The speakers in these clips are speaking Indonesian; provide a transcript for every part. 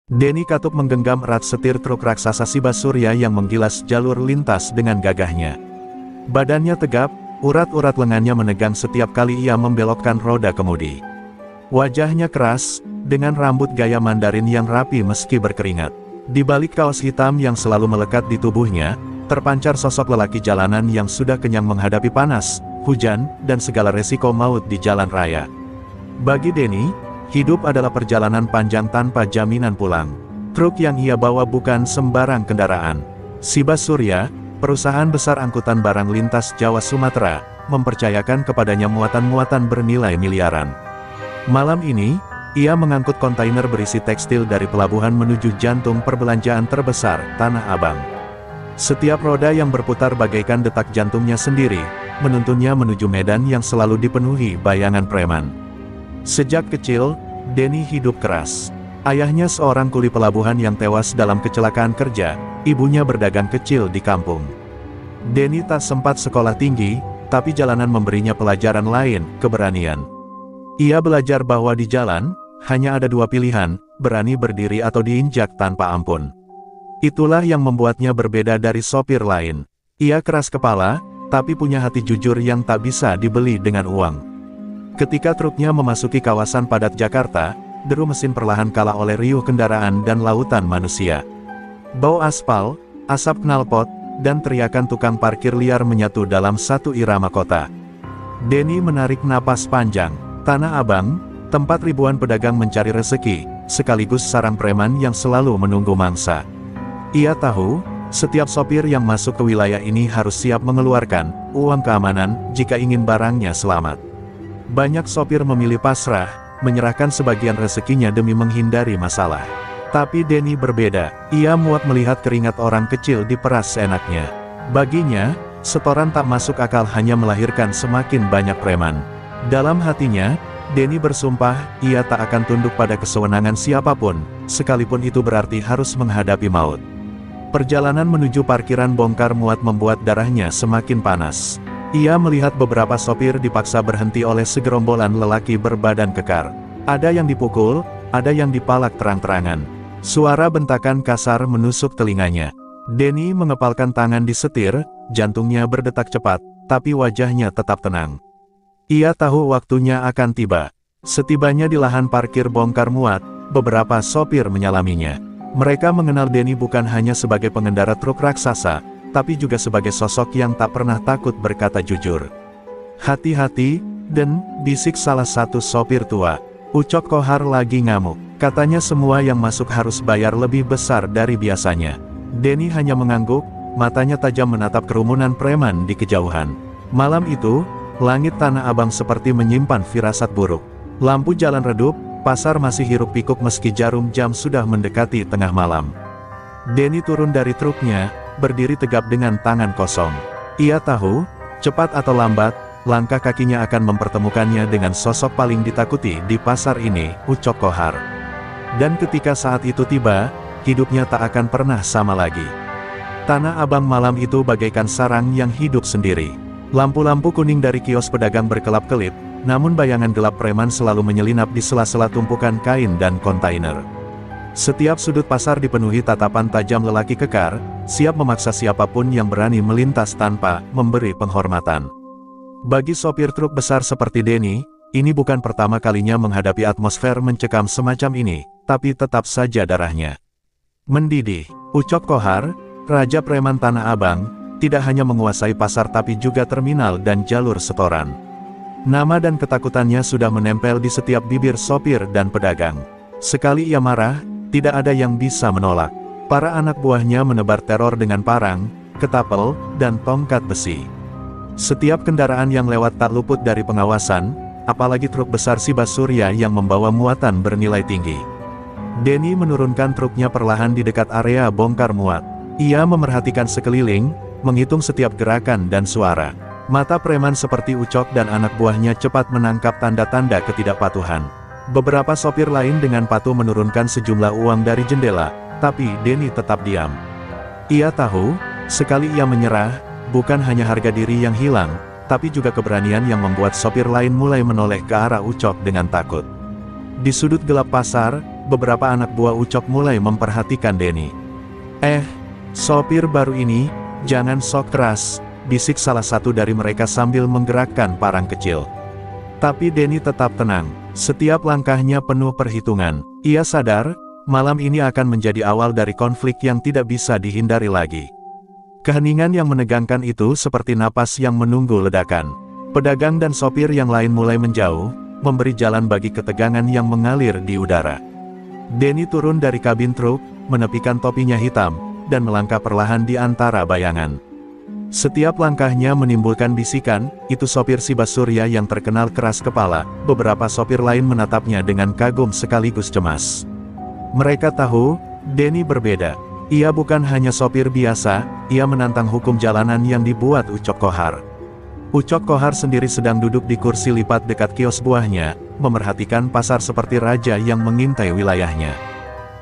Denny Katup menggenggam erat setir truk raksasa Siba Surya yang menggilas jalur lintas dengan gagahnya. Badannya tegap, urat-urat lengannya menegang setiap kali ia membelokkan roda kemudi. Wajahnya keras, dengan rambut gaya Mandarin yang rapi meski berkeringat. Di balik kaos hitam yang selalu melekat di tubuhnya, terpancar sosok lelaki jalanan yang sudah kenyang menghadapi panas, hujan, dan segala resiko maut di jalan raya. Bagi Denny, hidup adalah perjalanan panjang tanpa jaminan pulang. Truk yang ia bawa bukan sembarang kendaraan. Siba Surya, perusahaan besar angkutan barang lintas Jawa Sumatera, mempercayakan kepadanya muatan-muatan bernilai miliaran. Malam ini, ia mengangkut kontainer berisi tekstil dari pelabuhan menuju jantung perbelanjaan terbesar, Tanah Abang. Setiap roda yang berputar bagaikan detak jantungnya sendiri, menuntunnya menuju medan yang selalu dipenuhi bayangan preman. Sejak kecil, Denny hidup keras. Ayahnya seorang kuli pelabuhan yang tewas dalam kecelakaan kerja, ibunya berdagang kecil di kampung. Denny tak sempat sekolah tinggi, tapi jalanan memberinya pelajaran lain, keberanian. Ia belajar bahwa di jalan, hanya ada dua pilihan, berani berdiri atau diinjak tanpa ampun. Itulah yang membuatnya berbeda dari sopir lain. Ia keras kepala, tapi punya hati jujur yang tak bisa dibeli dengan uang. Ketika truknya memasuki kawasan padat Jakarta, deru mesin perlahan kalah oleh riuh kendaraan dan lautan manusia. Bau aspal, asap knalpot, dan teriakan tukang parkir liar menyatu dalam satu irama kota. Denny menarik napas panjang. Tanah Abang, tempat ribuan pedagang mencari rezeki, sekaligus sarang preman yang selalu menunggu mangsa. Ia tahu, setiap sopir yang masuk ke wilayah ini harus siap mengeluarkan uang keamanan jika ingin barangnya selamat. Banyak sopir memilih pasrah, menyerahkan sebagian rezekinya demi menghindari masalah. Tapi Denny berbeda, ia muak melihat keringat orang kecil diperas seenaknya. Baginya, setoran tak masuk akal hanya melahirkan semakin banyak preman. Dalam hatinya, Denny bersumpah, ia tak akan tunduk pada kesewenangan siapapun, sekalipun itu berarti harus menghadapi maut. Perjalanan menuju parkiran bongkar muat membuat darahnya semakin panas. Ia melihat beberapa sopir dipaksa berhenti oleh segerombolan lelaki berbadan kekar. Ada yang dipukul, ada yang dipalak terang-terangan. Suara bentakan kasar menusuk telinganya. Denny mengepalkan tangan di setir, jantungnya berdetak cepat, tapi wajahnya tetap tenang. Ia tahu waktunya akan tiba. Setibanya di lahan parkir bongkar muat, beberapa sopir menyalaminya. Mereka mengenal Denny bukan hanya sebagai pengendara truk raksasa, tapi juga sebagai sosok yang tak pernah takut berkata jujur. "Hati-hati," dan bisik salah satu sopir tua. "Ucok Kohar lagi ngamuk. Katanya semua yang masuk harus bayar lebih besar dari biasanya." Denny hanya mengangguk, matanya tajam menatap kerumunan preman di kejauhan. Malam itu, langit Tanah Abang seperti menyimpan firasat buruk. Lampu jalan redup, pasar masih hiruk-pikuk meski jarum jam sudah mendekati tengah malam. Denny turun dari truknya, berdiri tegap dengan tangan kosong. Ia tahu, cepat atau lambat, langkah kakinya akan mempertemukannya dengan sosok paling ditakuti di pasar ini, Ucok Kohar. Dan ketika saat itu tiba, hidupnya tak akan pernah sama lagi. Tanah Abang malam itu bagaikan sarang yang hidup sendiri. Lampu-lampu kuning dari kios pedagang berkelap-kelip, namun bayangan gelap preman selalu menyelinap di sela-sela tumpukan kain dan kontainer. Setiap sudut pasar dipenuhi tatapan tajam lelaki kekar, siap memaksa siapapun yang berani melintas tanpa memberi penghormatan. Bagi sopir truk besar seperti Denny, ini bukan pertama kalinya menghadapi atmosfer mencekam semacam ini, tapi tetap saja darahnya mendidih. Ucok Kohar, Raja Preman Tanah Abang, tidak hanya menguasai pasar tapi juga terminal dan jalur setoran. Nama dan ketakutannya sudah menempel di setiap bibir sopir dan pedagang. Sekali ia marah, tidak ada yang bisa menolak. Para anak buahnya menebar teror dengan parang, ketapel, dan tongkat besi. Setiap kendaraan yang lewat tak luput dari pengawasan, apalagi truk besar Siba Surya yang membawa muatan bernilai tinggi. Denny menurunkan truknya perlahan di dekat area bongkar muat. Ia memerhatikan sekeliling, menghitung setiap gerakan dan suara. Mata preman seperti Ucok dan anak buahnya cepat menangkap tanda-tanda ketidakpatuhan. Beberapa sopir lain dengan patuh menurunkan sejumlah uang dari jendela, tapi Denny tetap diam. Ia tahu, sekali ia menyerah, bukan hanya harga diri yang hilang, tapi juga keberanian yang membuat sopir lain mulai menoleh ke arah Ucok dengan takut. Di sudut gelap pasar, beberapa anak buah Ucok mulai memperhatikan Denny. Sopir baru ini, jangan sok keras, bisik salah satu dari mereka sambil menggerakkan parang kecil. Tapi Denny tetap tenang, setiap langkahnya penuh perhitungan. Ia sadar, malam ini akan menjadi awal dari konflik yang tidak bisa dihindari lagi. Keheningan yang menegangkan itu seperti napas yang menunggu ledakan. Pedagang dan sopir yang lain mulai menjauh, memberi jalan bagi ketegangan yang mengalir di udara. Denny turun dari kabin truk, menepikan topinya hitam, dan melangkah perlahan di antara bayangan. Setiap langkahnya menimbulkan bisikan, itu sopir si Basurya yang terkenal keras kepala. Beberapa sopir lain menatapnya dengan kagum sekaligus cemas. Mereka tahu, Denny berbeda. Ia bukan hanya sopir biasa, ia menantang hukum jalanan yang dibuat Ucok Kohar. Ucok Kohar sendiri sedang duduk di kursi lipat dekat kios buahnya, memerhatikan pasar seperti raja yang mengintai wilayahnya.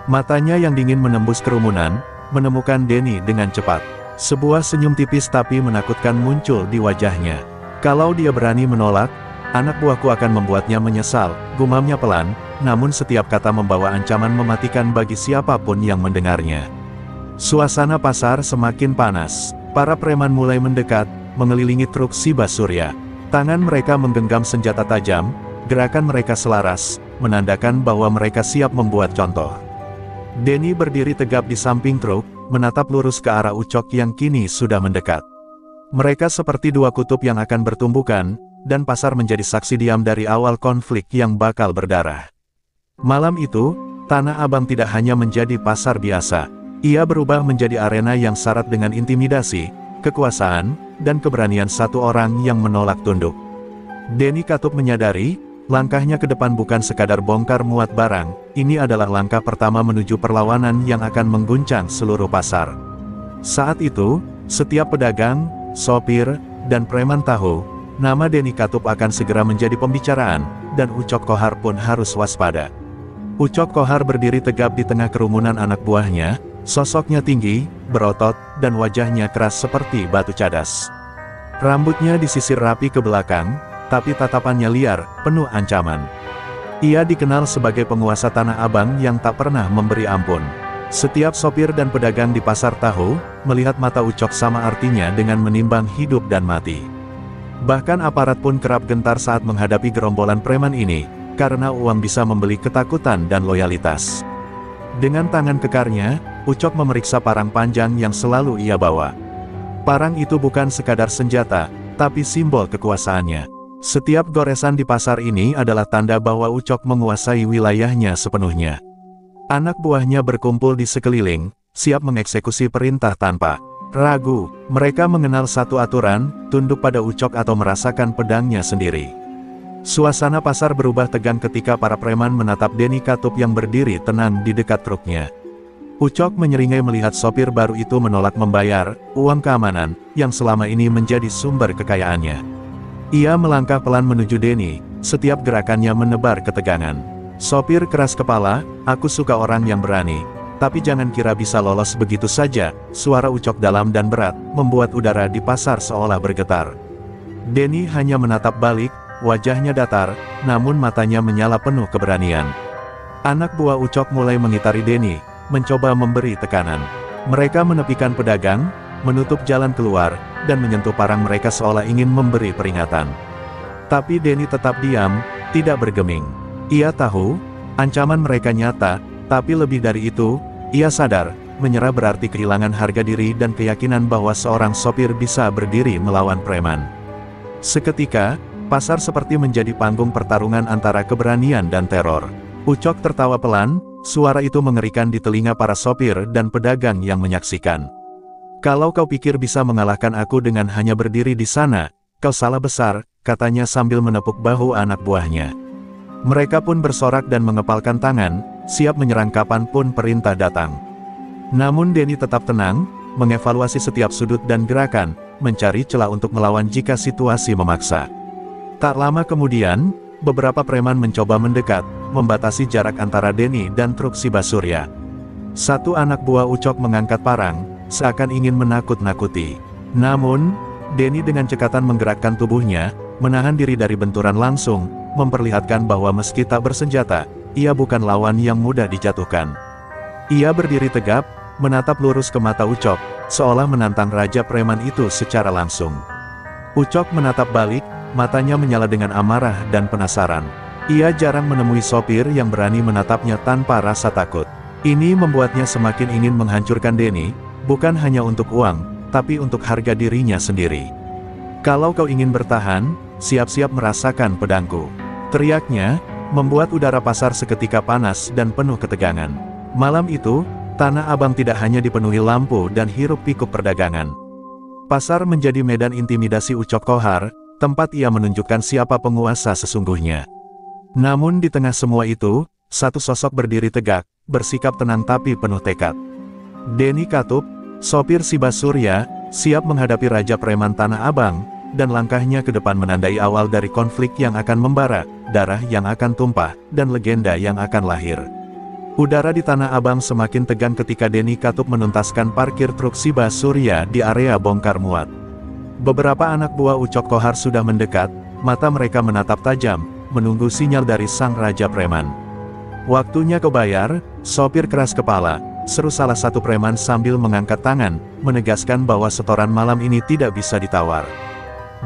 Matanya yang dingin menembus kerumunan, menemukan Denny dengan cepat. Sebuah senyum tipis tapi menakutkan muncul di wajahnya. Kalau dia berani menolak, anak buahku akan membuatnya menyesal, gumamnya pelan, namun setiap kata membawa ancaman mematikan bagi siapapun yang mendengarnya. Suasana pasar semakin panas. Para preman mulai mendekat, mengelilingi truk si Basurya. Tangan mereka menggenggam senjata tajam, gerakan mereka selaras, menandakan bahwa mereka siap membuat contoh. Denny berdiri tegap di samping truk, menatap lurus ke arah Ucok yang kini sudah mendekat. Mereka seperti dua kutub yang akan bertumbukan, dan pasar menjadi saksi diam dari awal konflik yang bakal berdarah. Malam itu, Tanah Abang tidak hanya menjadi pasar biasa. Ia berubah menjadi arena yang syarat dengan intimidasi, kekuasaan, dan keberanian satu orang yang menolak tunduk. Denny Katup menyadari, langkahnya ke depan bukan sekadar bongkar muat barang, ini adalah langkah pertama menuju perlawanan yang akan mengguncang seluruh pasar. Saat itu, setiap pedagang, sopir, dan preman tahu, nama Denny Katup akan segera menjadi pembicaraan, dan Ucok Kohar pun harus waspada. Ucok Kohar berdiri tegap di tengah kerumunan anak buahnya, sosoknya tinggi, berotot, dan wajahnya keras seperti batu cadas. Rambutnya disisir rapi ke belakang, tapi tatapannya liar, penuh ancaman. Ia dikenal sebagai penguasa Tanah Abang yang tak pernah memberi ampun. Setiap sopir dan pedagang di pasar tahu, melihat mata Ucok sama artinya dengan menimbang hidup dan mati. Bahkan aparat pun kerap gentar saat menghadapi gerombolan preman ini, karena uang bisa membeli ketakutan dan loyalitas. Dengan tangan kekarnya, Ucok memeriksa parang panjang yang selalu ia bawa. Parang itu bukan sekadar senjata, tapi simbol kekuasaannya. Setiap goresan di pasar ini adalah tanda bahwa Ucok menguasai wilayahnya sepenuhnya. Anak buahnya berkumpul di sekeliling, siap mengeksekusi perintah tanpa ragu. Mereka mengenal satu aturan, tunduk pada Ucok atau merasakan pedangnya sendiri. Suasana pasar berubah tegang ketika para preman menatap Denny Katup yang berdiri tenang di dekat truknya. Ucok menyeringai melihat sopir baru itu menolak membayar uang keamanan, yang selama ini menjadi sumber kekayaannya. Ia melangkah pelan menuju Denny, setiap gerakannya menebar ketegangan. Sopir keras kepala, aku suka orang yang berani, tapi jangan kira bisa lolos begitu saja. Suara Ucok dalam dan berat, membuat udara di pasar seolah bergetar. Denny hanya menatap balik, wajahnya datar, namun matanya menyala penuh keberanian. Anak buah Ucok mulai mengitari Denny, mencoba memberi tekanan. Mereka menepikan pedagang, menutup jalan keluar, dan menyentuh parang mereka seolah ingin memberi peringatan. Tapi Denny tetap diam, tidak bergeming. Ia tahu, ancaman mereka nyata, tapi lebih dari itu, ia sadar, menyerah berarti kehilangan harga diri dan keyakinan bahwa seorang sopir bisa berdiri melawan preman. Seketika, pasar seperti menjadi panggung pertarungan antara keberanian dan teror. Ucok tertawa pelan, suara itu mengerikan di telinga para sopir dan pedagang yang menyaksikan. Kalau kau pikir bisa mengalahkan aku dengan hanya berdiri di sana, kau salah besar, katanya sambil menepuk bahu anak buahnya. Mereka pun bersorak dan mengepalkan tangan, siap menyerang kapanpun perintah datang. Namun Denny tetap tenang, mengevaluasi setiap sudut dan gerakan, mencari celah untuk melawan jika situasi memaksa. Tak lama kemudian, beberapa preman mencoba mendekat, membatasi jarak antara Denny dan truk si Basurya. Satu anak buah Ucok mengangkat parang, seakan ingin menakut-nakuti. Namun, Denny dengan cekatan menggerakkan tubuhnya, menahan diri dari benturan langsung, memperlihatkan bahwa meski tak bersenjata, ia bukan lawan yang mudah dijatuhkan. Ia berdiri tegap, menatap lurus ke mata Ucok, seolah menantang Raja Preman itu secara langsung. Ucok menatap balik, matanya menyala dengan amarah dan penasaran. Ia jarang menemui sopir yang berani menatapnya tanpa rasa takut. Ini membuatnya semakin ingin menghancurkan Denny, bukan hanya untuk uang, tapi untuk harga dirinya sendiri. "Kalau kau ingin bertahan, siap-siap merasakan pedangku," teriaknya, membuat udara pasar seketika panas dan penuh ketegangan. Malam itu, Tanah Abang tidak hanya dipenuhi lampu dan hiruk-pikuk perdagangan. Pasar menjadi medan intimidasi Ucok Kohar, tempat ia menunjukkan siapa penguasa sesungguhnya. Namun di tengah semua itu, satu sosok berdiri tegak, bersikap tenang tapi penuh tekad. Denny Katup, sopir Sibasurya, siap menghadapi Raja Preman Tanah Abang, dan langkahnya ke depan menandai awal dari konflik yang akan membara, darah yang akan tumpah, dan legenda yang akan lahir. Udara di Tanah Abang semakin tegang ketika Denny Katup menuntaskan parkir truk Sibasurya di area bongkar muat. Beberapa anak buah Ucok Kohar sudah mendekat, mata mereka menatap tajam, menunggu sinyal dari sang Raja Preman. "Waktunya kau bayar, sopir keras kepala," seru salah satu preman sambil mengangkat tangan, menegaskan bahwa setoran malam ini tidak bisa ditawar.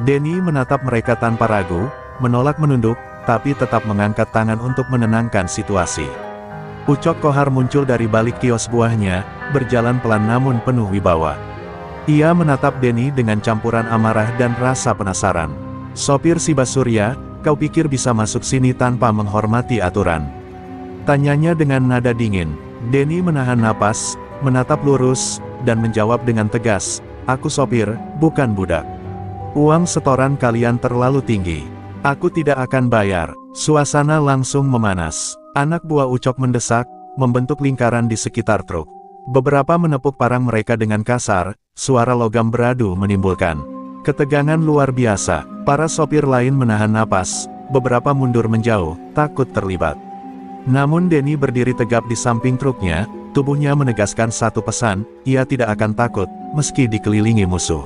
Denny menatap mereka tanpa ragu, menolak menunduk, tapi tetap mengangkat tangan untuk menenangkan situasi. Ucok Kohar muncul dari balik kios buahnya, berjalan pelan namun penuh wibawa. Ia menatap Denny dengan campuran amarah dan rasa penasaran. "Sopir Sibasurya, kau pikir bisa masuk sini tanpa menghormati aturan?" tanyanya dengan nada dingin. Denny menahan napas, menatap lurus, dan menjawab dengan tegas, "Aku sopir, bukan budak. Uang setoran kalian terlalu tinggi. Aku tidak akan bayar." Suasana langsung memanas. Anak buah Ucok mendesak, membentuk lingkaran di sekitar truk. Beberapa menepuk parang mereka dengan kasar, suara logam beradu menimbulkan ketegangan luar biasa. Para sopir lain menahan napas, beberapa mundur menjauh, takut terlibat. Namun Denny berdiri tegap di samping truknya, tubuhnya menegaskan satu pesan, ia tidak akan takut, meski dikelilingi musuh.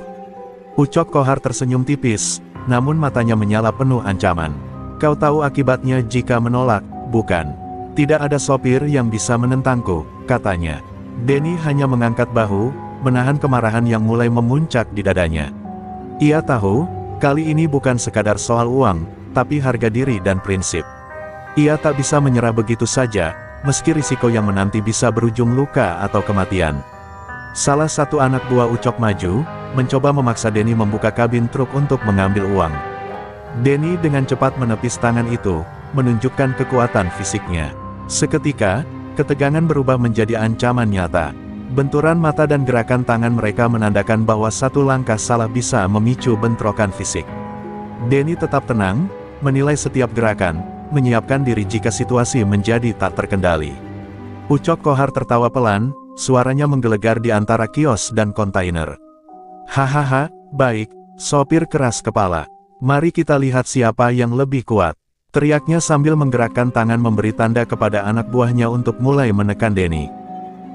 Ucok Kohar tersenyum tipis, namun matanya menyala penuh ancaman. "Kau tahu akibatnya jika menolak, bukan? Tidak ada sopir yang bisa menentangku," katanya. Denny hanya mengangkat bahu, menahan kemarahan yang mulai memuncak di dadanya. Ia tahu, kali ini bukan sekadar soal uang, tapi harga diri dan prinsip. Ia tak bisa menyerah begitu saja, meski risiko yang menanti bisa berujung luka atau kematian. Salah satu anak buah Ucok maju, mencoba memaksa Denny membuka kabin truk untuk mengambil uang. Denny dengan cepat menepis tangan itu, menunjukkan kekuatan fisiknya. Seketika, ketegangan berubah menjadi ancaman nyata. Benturan mata dan gerakan tangan mereka menandakan bahwa satu langkah salah bisa memicu bentrokan fisik. Denny tetap tenang, menilai setiap gerakan, menyiapkan diri jika situasi menjadi tak terkendali. Ucok Kohar tertawa pelan, suaranya menggelegar di antara kios dan kontainer. "Hahaha, baik, sopir keras kepala. Mari kita lihat siapa yang lebih kuat," teriaknya sambil menggerakkan tangan memberi tanda kepada anak buahnya untuk mulai menekan Denny.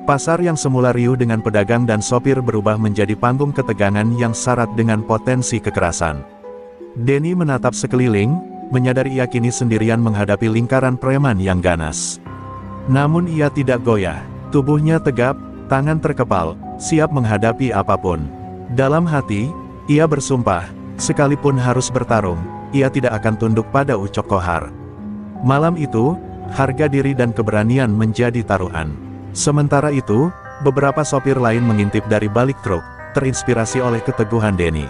Pasar yang semula riuh dengan pedagang dan sopir berubah menjadi panggung ketegangan yang syarat dengan potensi kekerasan. Denny menatap sekeliling, menyadari ia kini sendirian menghadapi lingkaran preman yang ganas. Namun ia tidak goyah, tubuhnya tegap, tangan terkepal, siap menghadapi apapun. Dalam hati, ia bersumpah, sekalipun harus bertarung, ia tidak akan tunduk pada Ucok Kohar. Malam itu, harga diri dan keberanian menjadi taruhan. Sementara itu, beberapa sopir lain mengintip dari balik truk, terinspirasi oleh keteguhan Denny.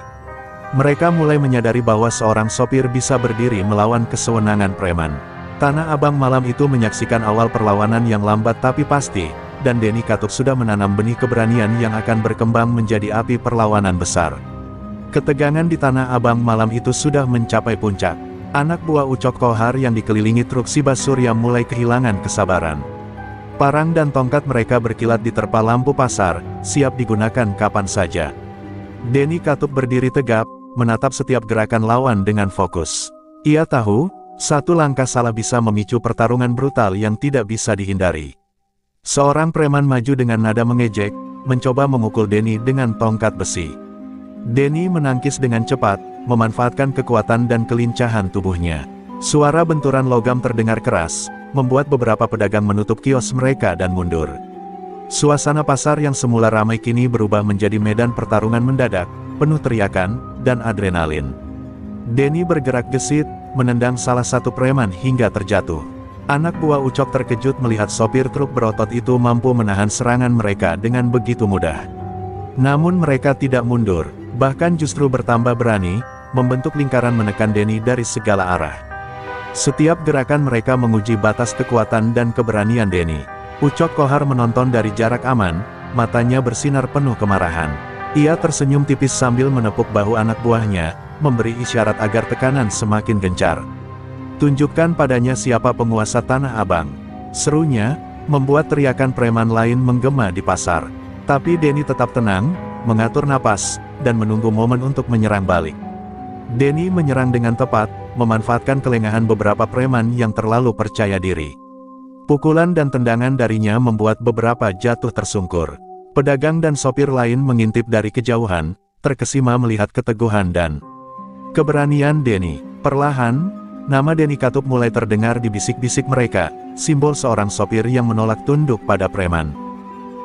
Mereka mulai menyadari bahwa seorang sopir bisa berdiri melawan kesewenangan preman. Tanah Abang malam itu menyaksikan awal perlawanan yang lambat tapi pasti, dan Denny Katup sudah menanam benih keberanian yang akan berkembang menjadi api perlawanan besar. Ketegangan di Tanah Abang malam itu sudah mencapai puncak. Anak buah Ucok Kohar yang dikelilingi truk Sibasurya mulai kehilangan kesabaran. Parang dan tongkat mereka berkilat di terpa lampu pasar, siap digunakan kapan saja. Denny Katup berdiri tegap, menatap setiap gerakan lawan dengan fokus. Ia tahu, satu langkah salah bisa memicu pertarungan brutal yang tidak bisa dihindari. Seorang preman maju dengan nada mengejek, mencoba memukul Denny dengan tongkat besi. Denny menangkis dengan cepat, memanfaatkan kekuatan dan kelincahan tubuhnya. Suara benturan logam terdengar keras, membuat beberapa pedagang menutup kios mereka dan mundur. Suasana pasar yang semula ramai kini berubah menjadi medan pertarungan mendadak, penuh teriakan dan adrenalin. Denny bergerak gesit, menendang salah satu preman hingga terjatuh. Anak buah Ucok terkejut melihat sopir truk berotot itu mampu menahan serangan mereka dengan begitu mudah. Namun mereka tidak mundur, bahkan justru bertambah berani, membentuk lingkaran menekan Denny dari segala arah. Setiap gerakan mereka menguji batas kekuatan dan keberanian Denny. Ucok Kohar menonton dari jarak aman, matanya bersinar penuh kemarahan. Ia tersenyum tipis sambil menepuk bahu anak buahnya, memberi isyarat agar tekanan semakin gencar. Tunjukkan padanya siapa penguasa Tanah Abang, serunya, membuat teriakan preman lain menggema di pasar. Tapi Denny tetap tenang, mengatur napas, dan menunggu momen untuk menyerang balik. Denny menyerang dengan tepat, memanfaatkan kelengahan beberapa preman yang terlalu percaya diri. Pukulan dan tendangan darinya membuat beberapa jatuh tersungkur. Pedagang dan sopir lain mengintip dari kejauhan, terkesima melihat keteguhan dan keberanian Denny. Perlahan, nama Denny Katup mulai terdengar di bisik-bisik mereka, simbol seorang sopir yang menolak tunduk pada preman.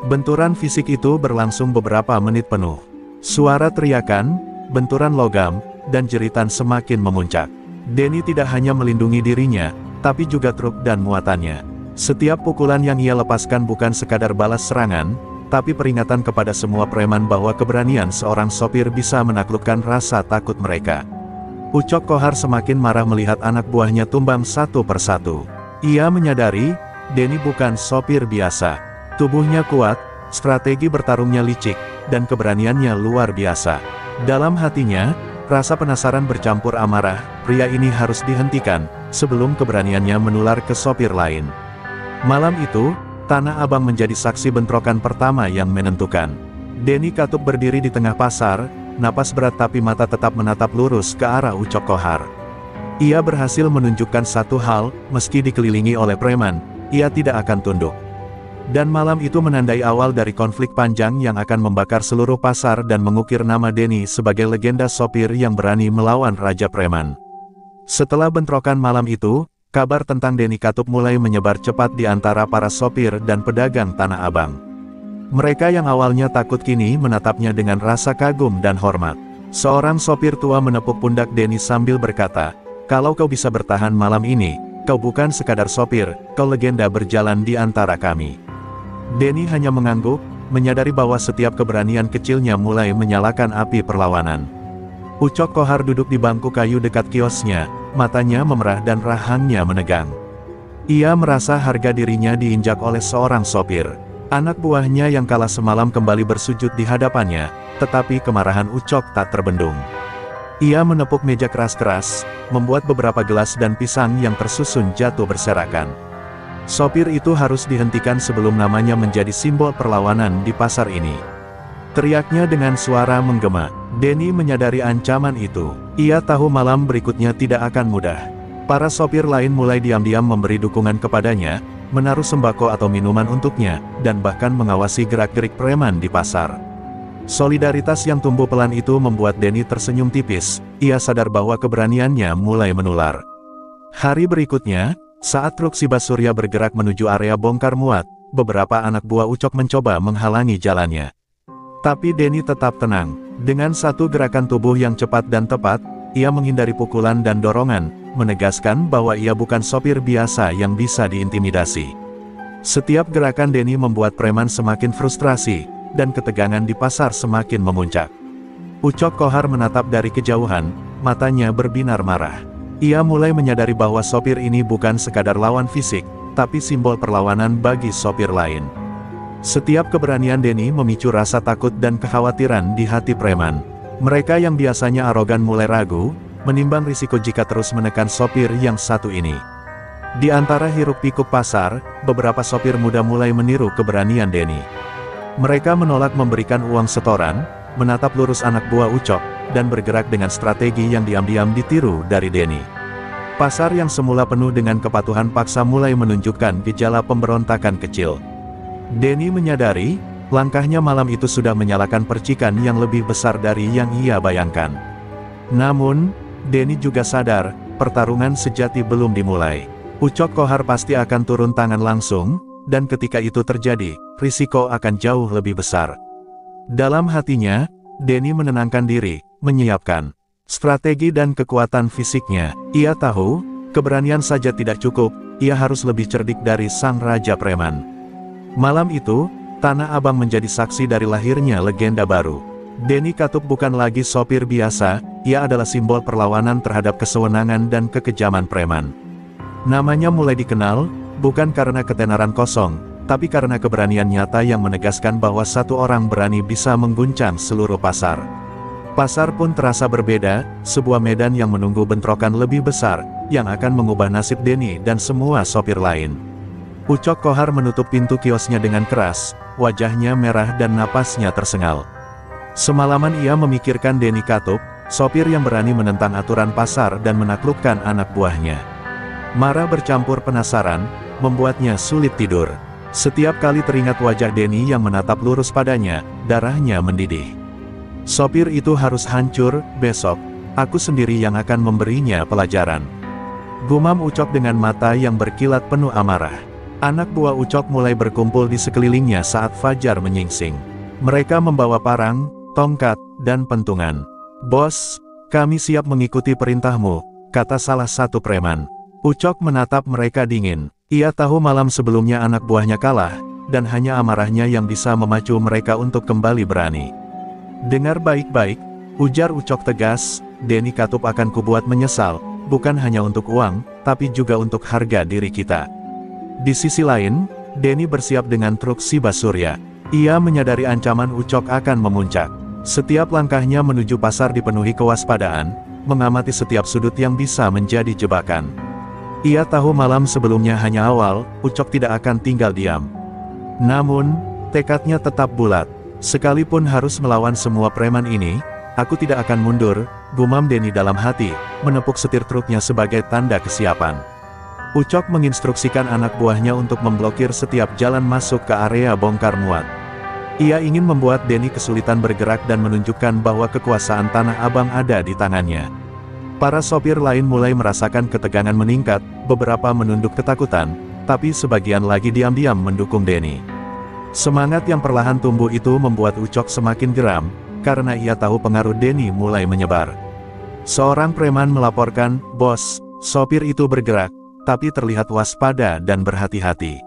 Benturan fisik itu berlangsung beberapa menit penuh. Suara teriakan, benturan logam, dan jeritan semakin memuncak. Denny tidak hanya melindungi dirinya, tapi juga truk dan muatannya. Setiap pukulan yang ia lepaskan bukan sekadar balas serangan, tapi peringatan kepada semua preman bahwa keberanian seorang sopir bisa menaklukkan rasa takut mereka. Ucok Kohar semakin marah melihat anak buahnya tumbang satu persatu. Ia menyadari, Denny bukan sopir biasa. Tubuhnya kuat, strategi bertarungnya licik, dan keberaniannya luar biasa. Dalam hatinya, rasa penasaran bercampur amarah, pria ini harus dihentikan, sebelum keberaniannya menular ke sopir lain. Malam itu, Tanah Abang menjadi saksi bentrokan pertama yang menentukan. Denny Katup berdiri di tengah pasar, napas berat tapi mata tetap menatap lurus ke arah Ucok Kohar. Ia berhasil menunjukkan satu hal, meski dikelilingi oleh preman, ia tidak akan tunduk. Dan malam itu menandai awal dari konflik panjang yang akan membakar seluruh pasar dan mengukir nama Denny sebagai legenda sopir yang berani melawan Raja Preman. Setelah bentrokan malam itu, kabar tentang Denny Katup mulai menyebar cepat di antara para sopir dan pedagang Tanah Abang. Mereka yang awalnya takut kini menatapnya dengan rasa kagum dan hormat. Seorang sopir tua menepuk pundak Denny sambil berkata, "Kalau kau bisa bertahan malam ini, kau bukan sekadar sopir, kau legenda berjalan di antara kami." Denny hanya mengangguk, menyadari bahwa setiap keberanian kecilnya mulai menyalakan api perlawanan. Ucok Kohar duduk di bangku kayu dekat kiosnya, matanya memerah dan rahangnya menegang. Ia merasa harga dirinya diinjak oleh seorang sopir. Anak buahnya yang kalah semalam kembali bersujud di hadapannya, tetapi kemarahan Ucok tak terbendung. Ia menepuk meja keras-keras, membuat beberapa gelas dan pisang yang tersusun jatuh berserakan. Sopir itu harus dihentikan sebelum namanya menjadi simbol perlawanan di pasar ini. Teriaknya dengan suara menggema. Denny menyadari ancaman itu. Ia tahu malam berikutnya tidak akan mudah. Para sopir lain mulai diam-diam memberi dukungan kepadanya, menaruh sembako atau minuman untuknya, dan bahkan mengawasi gerak-gerik preman di pasar. Solidaritas yang tumbuh pelan itu membuat Denny tersenyum tipis. Ia sadar bahwa keberaniannya mulai menular. Hari berikutnya, saat truk Siba Surya bergerak menuju area bongkar muat, beberapa anak buah Ucok mencoba menghalangi jalannya. Tapi Denny tetap tenang. Dengan satu gerakan tubuh yang cepat dan tepat, ia menghindari pukulan dan dorongan, menegaskan bahwa ia bukan sopir biasa yang bisa diintimidasi. Setiap gerakan Denny membuat preman semakin frustrasi, dan ketegangan di pasar semakin memuncak. Ucok Kohar menatap dari kejauhan, matanya berbinar marah. Ia mulai menyadari bahwa sopir ini bukan sekadar lawan fisik, tapi simbol perlawanan bagi sopir lain. Setiap keberanian Denny memicu rasa takut dan kekhawatiran di hati preman. Mereka yang biasanya arogan mulai ragu, menimbang risiko jika terus menekan sopir yang satu ini. Di antara hiruk-pikuk pasar, beberapa sopir muda mulai meniru keberanian Denny. Mereka menolak memberikan uang setoran, menatap lurus anak buah Ucok, dan bergerak dengan strategi yang diam-diam ditiru dari Denny. Pasar yang semula penuh dengan kepatuhan paksa mulai menunjukkan gejala pemberontakan kecil. Denny menyadari, langkahnya malam itu sudah menyalakan percikan yang lebih besar dari yang ia bayangkan. Namun, Denny juga sadar, pertarungan sejati belum dimulai. Ucok Kohar pasti akan turun tangan langsung, dan ketika itu terjadi, risiko akan jauh lebih besar. Dalam hatinya, Denny menenangkan diri, menyiapkan strategi dan kekuatan fisiknya. Ia tahu, keberanian saja tidak cukup, ia harus lebih cerdik dari sang Raja Preman. Malam itu, Tanah Abang menjadi saksi dari lahirnya legenda baru. Denny Katup bukan lagi sopir biasa, ia adalah simbol perlawanan terhadap kesewenangan dan kekejaman preman. Namanya mulai dikenal, bukan karena ketenaran kosong, tapi karena keberanian nyata yang menegaskan bahwa satu orang berani bisa mengguncang seluruh pasar. Pasar pun terasa berbeda, sebuah medan yang menunggu bentrokan lebih besar, yang akan mengubah nasib Denny dan semua sopir lain. Ucok Kohar menutup pintu kiosnya dengan keras, wajahnya merah dan napasnya tersengal. Semalaman ia memikirkan Denny Katup, sopir yang berani menentang aturan pasar dan menaklukkan anak buahnya. Marah bercampur penasaran, membuatnya sulit tidur. Setiap kali teringat wajah Denny yang menatap lurus padanya, darahnya mendidih. Sopir itu harus hancur, besok, aku sendiri yang akan memberinya pelajaran. Gumam Ucok dengan mata yang berkilat penuh amarah. Anak buah Ucok mulai berkumpul di sekelilingnya saat fajar menyingsing. Mereka membawa parang, tongkat, dan pentungan. "Bos, kami siap mengikuti perintahmu," kata salah satu preman. Ucok menatap mereka dingin. Ia tahu malam sebelumnya anak buahnya kalah, dan hanya amarahnya yang bisa memacu mereka untuk kembali berani. "Dengar baik-baik," ujar Ucok tegas, "Denny Katup akan kubuat menyesal, bukan hanya untuk uang, tapi juga untuk harga diri kita." Di sisi lain, Denny bersiap dengan truk Shiba Surya. Ia menyadari ancaman Ucok akan memuncak. Setiap langkahnya menuju pasar dipenuhi kewaspadaan, mengamati setiap sudut yang bisa menjadi jebakan. Ia tahu malam sebelumnya hanya awal, Ucok tidak akan tinggal diam. Namun, tekadnya tetap bulat. "Sekalipun harus melawan semua preman ini, aku tidak akan mundur," gumam Denny dalam hati, menepuk setir truknya sebagai tanda kesiapan. Ucok menginstruksikan anak buahnya untuk memblokir setiap jalan masuk ke area bongkar muat. Ia ingin membuat Denny kesulitan bergerak dan menunjukkan bahwa kekuasaan Tanah Abang ada di tangannya. Para sopir lain mulai merasakan ketegangan meningkat, beberapa menunduk ketakutan, tapi sebagian lagi diam-diam mendukung Denny. Semangat yang perlahan tumbuh itu membuat Ucok semakin geram, karena ia tahu pengaruh Denny mulai menyebar. Seorang preman melaporkan, "Bos, sopir itu bergerak, tapi terlihat waspada dan berhati-hati."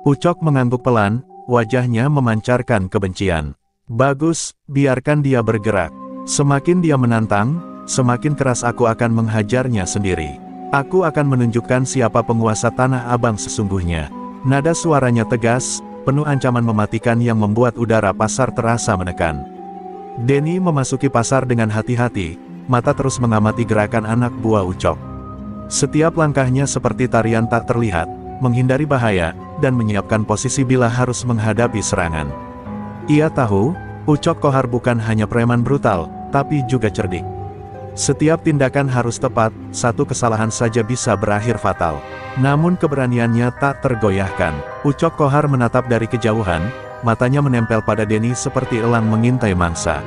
Ucok mengangguk pelan, wajahnya memancarkan kebencian. "Bagus, biarkan dia bergerak. Semakin dia menantang, semakin keras aku akan menghajarnya sendiri. Aku akan menunjukkan siapa penguasa Tanah Abang sesungguhnya." Nada suaranya tegas, penuh ancaman mematikan yang membuat udara pasar terasa menekan. Denny memasuki pasar dengan hati-hati, mata terus mengamati gerakan anak buah Ucok. Setiap langkahnya seperti tarian tak terlihat, menghindari bahaya, dan menyiapkan posisi bila harus menghadapi serangan. Ia tahu, Ucok Kohar bukan hanya preman brutal, tapi juga cerdik. Setiap tindakan harus tepat, satu kesalahan saja bisa berakhir fatal. Namun keberaniannya tak tergoyahkan. Ucok Kohar menatap dari kejauhan, matanya menempel pada Denny seperti elang mengintai mangsa.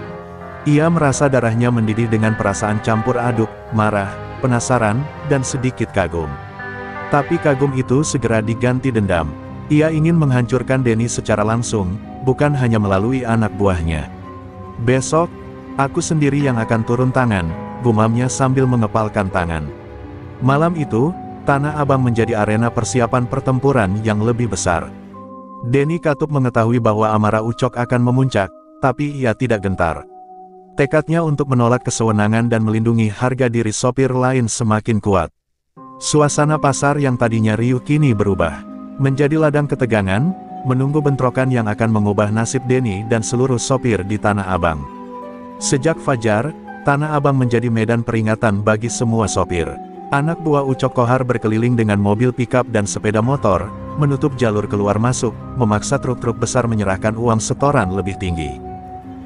Ia merasa darahnya mendidih dengan perasaan campur aduk, marah, penasaran, dan sedikit kagum. Tapi kagum itu segera diganti dendam. Ia ingin menghancurkan Denny secara langsung, bukan hanya melalui anak buahnya. "Besok, aku sendiri yang akan turun tangan," gumamnya sambil mengepalkan tangan. Malam itu, Tanah Abang menjadi arena persiapan pertempuran yang lebih besar. Denny Katup mengetahui bahwa amarah Ucok akan memuncak, tapi ia tidak gentar. Tekadnya untuk menolak kesewenangan dan melindungi harga diri sopir lain semakin kuat. Suasana pasar yang tadinya riuh kini berubah menjadi ladang ketegangan, menunggu bentrokan yang akan mengubah nasib Denny dan seluruh sopir di Tanah Abang. Sejak fajar, Tanah Abang menjadi medan peringatan bagi semua sopir. Anak buah Ucok Kohar berkeliling dengan mobil pickup dan sepeda motor, menutup jalur keluar masuk, memaksa truk-truk besar menyerahkan uang setoran lebih tinggi.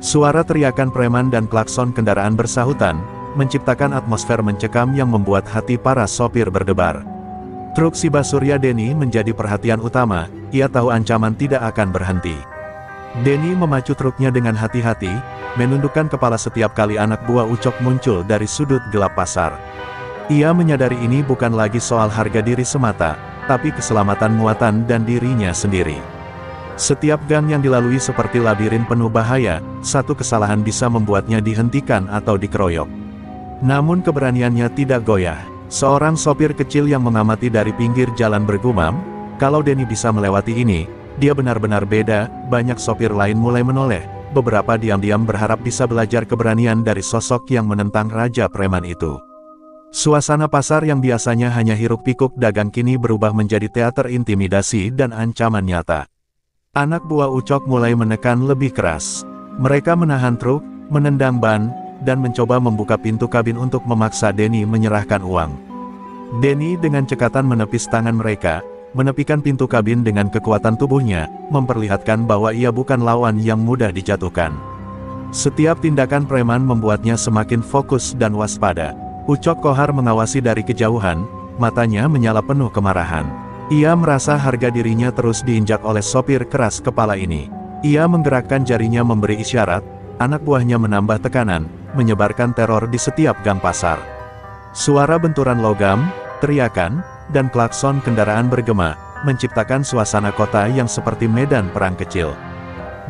Suara teriakan preman dan klakson kendaraan bersahutan, menciptakan atmosfer mencekam yang membuat hati para sopir berdebar. Truk Shiba Surya Denny menjadi perhatian utama, ia tahu ancaman tidak akan berhenti. Denny memacu truknya dengan hati-hati, menundukkan kepala setiap kali anak buah Ucok muncul dari sudut gelap pasar. Ia menyadari ini bukan lagi soal harga diri semata, tapi keselamatan muatan dan dirinya sendiri. Setiap gang yang dilalui seperti labirin penuh bahaya, satu kesalahan bisa membuatnya dihentikan atau dikeroyok. Namun keberaniannya tidak goyah. Seorang sopir kecil yang mengamati dari pinggir jalan bergumam, kalau Denny bisa melewati ini, dia benar-benar beda. Banyak sopir lain mulai menoleh, beberapa diam-diam berharap bisa belajar keberanian dari sosok yang menentang Raja Preman itu. Suasana pasar yang biasanya hanya hiruk-pikuk dagang kini berubah menjadi teater intimidasi dan ancaman nyata. Anak buah Ucok mulai menekan lebih keras. Mereka menahan truk, menendang ban, dan mencoba membuka pintu kabin untuk memaksa Denny menyerahkan uang. Denny dengan cekatan menepis tangan mereka, menepikan pintu kabin dengan kekuatan tubuhnya, memperlihatkan bahwa ia bukan lawan yang mudah dijatuhkan. Setiap tindakan preman membuatnya semakin fokus dan waspada. Ucok Kohar mengawasi dari kejauhan, matanya menyala penuh kemarahan. Ia merasa harga dirinya terus diinjak oleh sopir keras kepala ini. Ia menggerakkan jarinya memberi isyarat, anak buahnya menambah tekanan, menyebarkan teror di setiap gang pasar. Suara benturan logam, teriakan, dan klakson kendaraan bergema, menciptakan suasana kota yang seperti medan perang kecil.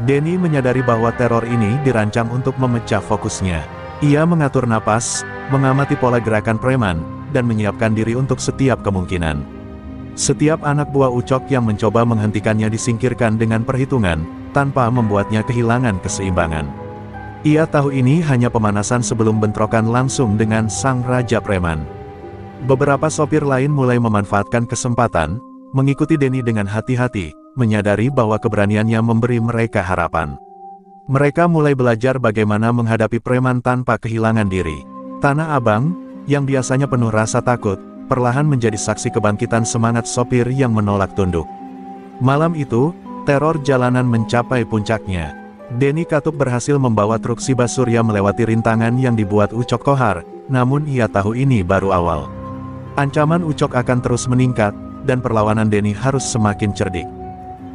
Denny menyadari bahwa teror ini dirancang untuk memecah fokusnya. Ia mengatur napas, mengamati pola gerakan preman, dan menyiapkan diri untuk setiap kemungkinan. Setiap anak buah Ucok yang mencoba menghentikannya disingkirkan dengan perhitungan, tanpa membuatnya kehilangan keseimbangan. Ia tahu ini hanya pemanasan sebelum bentrokan langsung dengan sang Raja Preman. Beberapa sopir lain mulai memanfaatkan kesempatan, mengikuti Denny dengan hati-hati, menyadari bahwa keberaniannya memberi mereka harapan. Mereka mulai belajar bagaimana menghadapi preman tanpa kehilangan diri. Tanah Abang, yang biasanya penuh rasa takut, perlahan menjadi saksi kebangkitan semangat sopir yang menolak tunduk. Malam itu, teror jalanan mencapai puncaknya. Denny Katup berhasil membawa truk Shiba Surya melewati rintangan yang dibuat Ucok Kohar, namun ia tahu ini baru awal. Ancaman Ucok akan terus meningkat, dan perlawanan Denny harus semakin cerdik.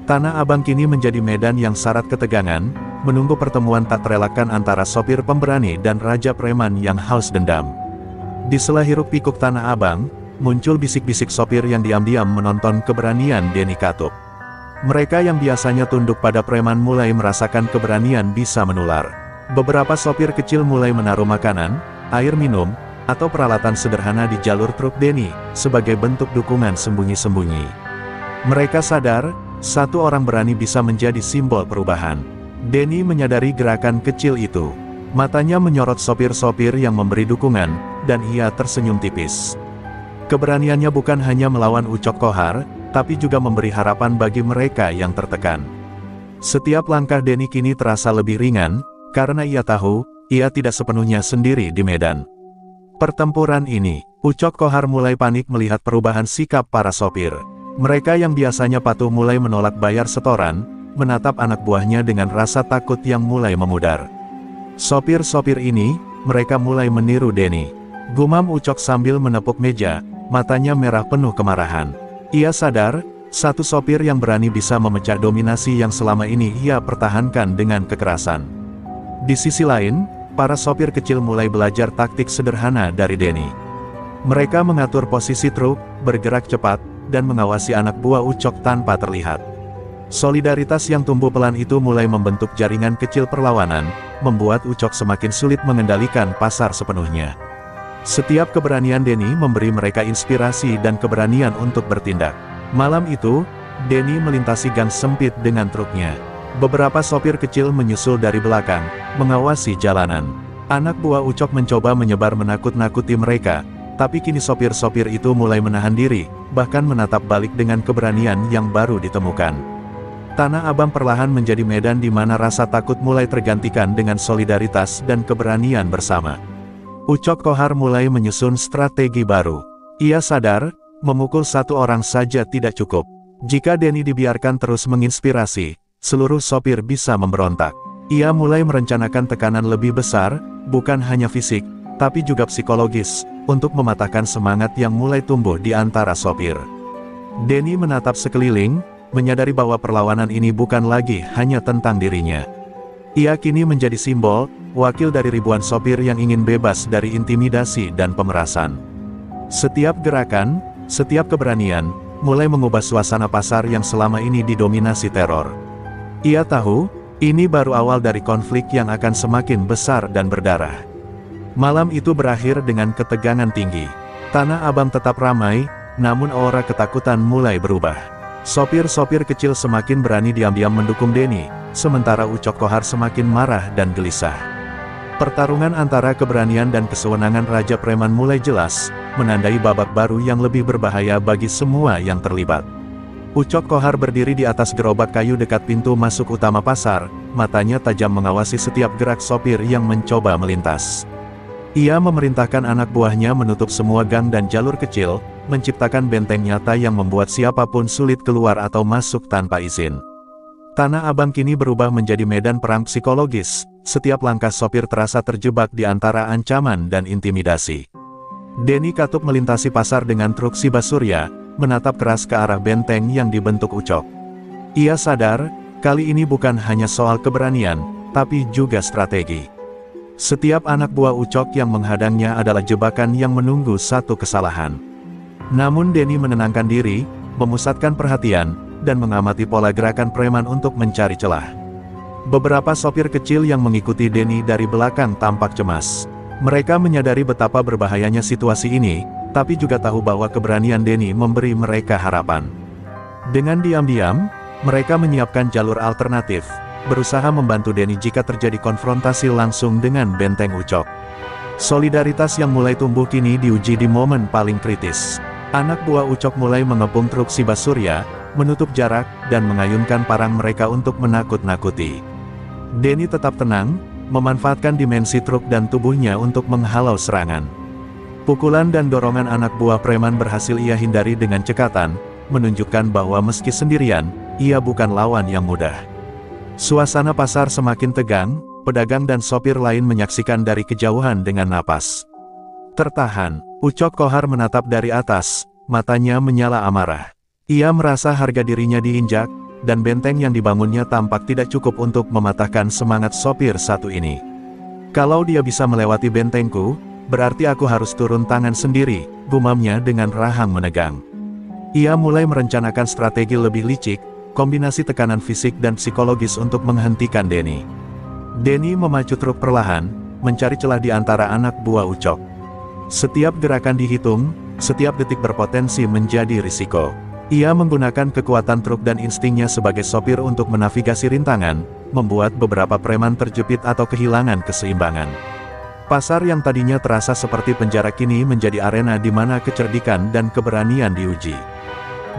Tanah Abang kini menjadi medan yang syarat ketegangan, menunggu pertemuan tak terelakkan antara sopir pemberani dan Raja Preman yang haus dendam. Di sela hiruk-pikuk Tanah Abang, muncul bisik-bisik sopir yang diam-diam menonton keberanian Denny Katup. Mereka yang biasanya tunduk pada preman mulai merasakan keberanian bisa menular. Beberapa sopir kecil mulai menaruh makanan, air minum, atau peralatan sederhana di jalur truk Denny, sebagai bentuk dukungan sembunyi-sembunyi. Mereka sadar, satu orang berani bisa menjadi simbol perubahan. Denny menyadari gerakan kecil itu. Matanya menyorot sopir-sopir yang memberi dukungan, dan ia tersenyum tipis. Keberaniannya bukan hanya melawan Ucok Kohar, tapi juga memberi harapan bagi mereka yang tertekan. Setiap langkah Denny kini terasa lebih ringan, karena ia tahu, ia tidak sepenuhnya sendiri di medan pertempuran ini. Ucok Kohar mulai panik melihat perubahan sikap para sopir. Mereka yang biasanya patuh mulai menolak bayar setoran, menatap anak buahnya dengan rasa takut yang mulai memudar. Sopir-sopir ini, mereka mulai meniru Denny. Gumam Ucok sambil menepuk meja, matanya merah penuh kemarahan. Ia sadar, satu sopir yang berani bisa memecah dominasi yang selama ini ia pertahankan dengan kekerasan. Di sisi lain, para sopir kecil mulai belajar taktik sederhana dari Denny. Mereka mengatur posisi truk, bergerak cepat, dan mengawasi anak buah Ucok tanpa terlihat. Solidaritas yang tumbuh pelan itu mulai membentuk jaringan kecil perlawanan, membuat Ucok semakin sulit mengendalikan pasar sepenuhnya. Setiap keberanian Denny memberi mereka inspirasi dan keberanian untuk bertindak. Malam itu, Denny melintasi gang sempit dengan truknya. Beberapa sopir kecil menyusul dari belakang, mengawasi jalanan. Anak buah Ucok mencoba menyebar menakut-nakuti mereka, tapi kini sopir-sopir itu mulai menahan diri, bahkan menatap balik dengan keberanian yang baru ditemukan. Tanah Abang perlahan menjadi medan di mana rasa takut mulai tergantikan dengan solidaritas dan keberanian bersama. Ucok Kohar mulai menyusun strategi baru. Ia sadar, memukul satu orang saja tidak cukup. Jika Denny dibiarkan terus menginspirasi, seluruh sopir bisa memberontak. Ia mulai merencanakan tekanan lebih besar, bukan hanya fisik, tapi juga psikologis, untuk mematahkan semangat yang mulai tumbuh di antara sopir. Denny menatap sekeliling, menyadari bahwa perlawanan ini bukan lagi hanya tentang dirinya. Ia kini menjadi simbol, wakil dari ribuan sopir yang ingin bebas dari intimidasi dan pemerasan. Setiap gerakan, setiap keberanian, mulai mengubah suasana pasar yang selama ini didominasi teror. Ia tahu, ini baru awal dari konflik yang akan semakin besar dan berdarah. Malam itu berakhir dengan ketegangan tinggi. Tanah Abang tetap ramai, namun aura ketakutan mulai berubah. Sopir-sopir kecil semakin berani diam-diam mendukung Denny, sementara Ucok Kohar semakin marah dan gelisah. Pertarungan antara keberanian dan kesewenangan Raja Preman mulai jelas, menandai babak baru yang lebih berbahaya bagi semua yang terlibat. Ucok Kohar berdiri di atas gerobak kayu dekat pintu masuk utama pasar, matanya tajam mengawasi setiap gerak sopir yang mencoba melintas. Ia memerintahkan anak buahnya menutup semua gang dan jalur kecil, menciptakan benteng nyata yang membuat siapapun sulit keluar atau masuk tanpa izin. Tanah Abang kini berubah menjadi medan perang psikologis, setiap langkah sopir terasa terjebak di antara ancaman dan intimidasi. Denny Katup melintasi pasar dengan truk Shiba Surya, menatap keras ke arah benteng yang dibentuk Ucok. Ia sadar, kali ini bukan hanya soal keberanian, tapi juga strategi. Setiap anak buah Ucok yang menghadangnya adalah jebakan yang menunggu satu kesalahan. Namun Denny menenangkan diri, memusatkan perhatian, dan mengamati pola gerakan preman untuk mencari celah. Beberapa sopir kecil yang mengikuti Denny dari belakang tampak cemas. Mereka menyadari betapa berbahayanya situasi ini, tapi juga tahu bahwa keberanian Denny memberi mereka harapan. Dengan diam-diam, mereka menyiapkan jalur alternatif, berusaha membantu Denny jika terjadi konfrontasi langsung dengan benteng Ucok. Solidaritas yang mulai tumbuh kini diuji di momen paling kritis. Anak buah Ucok mulai mengepung truk Shiba Surya, menutup jarak, dan mengayunkan parang mereka untuk menakut-nakuti. Denny tetap tenang, memanfaatkan dimensi truk dan tubuhnya untuk menghalau serangan. Pukulan dan dorongan anak buah preman berhasil ia hindari dengan cekatan, menunjukkan bahwa meski sendirian, ia bukan lawan yang mudah. Suasana pasar semakin tegang, pedagang dan sopir lain menyaksikan dari kejauhan dengan napas tertahan. Ucok Kohar menatap dari atas, matanya menyala amarah. Ia merasa harga dirinya diinjak, dan benteng yang dibangunnya tampak tidak cukup untuk mematahkan semangat sopir satu ini. Kalau dia bisa melewati bentengku, berarti aku harus turun tangan sendiri, gumamnya dengan rahang menegang. Ia mulai merencanakan strategi lebih licik, kombinasi tekanan fisik dan psikologis untuk menghentikan Denny. Denny memacu truk perlahan, mencari celah di antara anak buah Ucok. Setiap gerakan dihitung, setiap detik berpotensi menjadi risiko. Ia menggunakan kekuatan truk dan instingnya sebagai sopir untuk menavigasi rintangan, membuat beberapa preman terjepit atau kehilangan keseimbangan. Pasar yang tadinya terasa seperti penjara kini menjadi arena di mana kecerdikan dan keberanian diuji.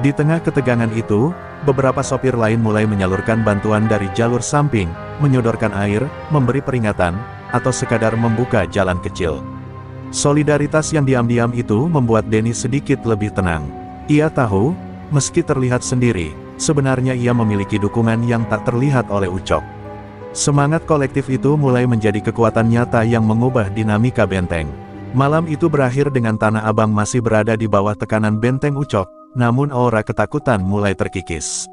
Di tengah ketegangan itu, beberapa sopir lain mulai menyalurkan bantuan dari jalur samping, menyodorkan air, memberi peringatan, atau sekadar membuka jalan kecil. Solidaritas yang diam-diam itu membuat Denny sedikit lebih tenang. Ia tahu, meski terlihat sendiri, sebenarnya ia memiliki dukungan yang tak terlihat oleh Ucok. Semangat kolektif itu mulai menjadi kekuatan nyata yang mengubah dinamika benteng. Malam itu berakhir dengan Tanah Abang masih berada di bawah tekanan benteng Ucok, namun aura ketakutan mulai terkikis.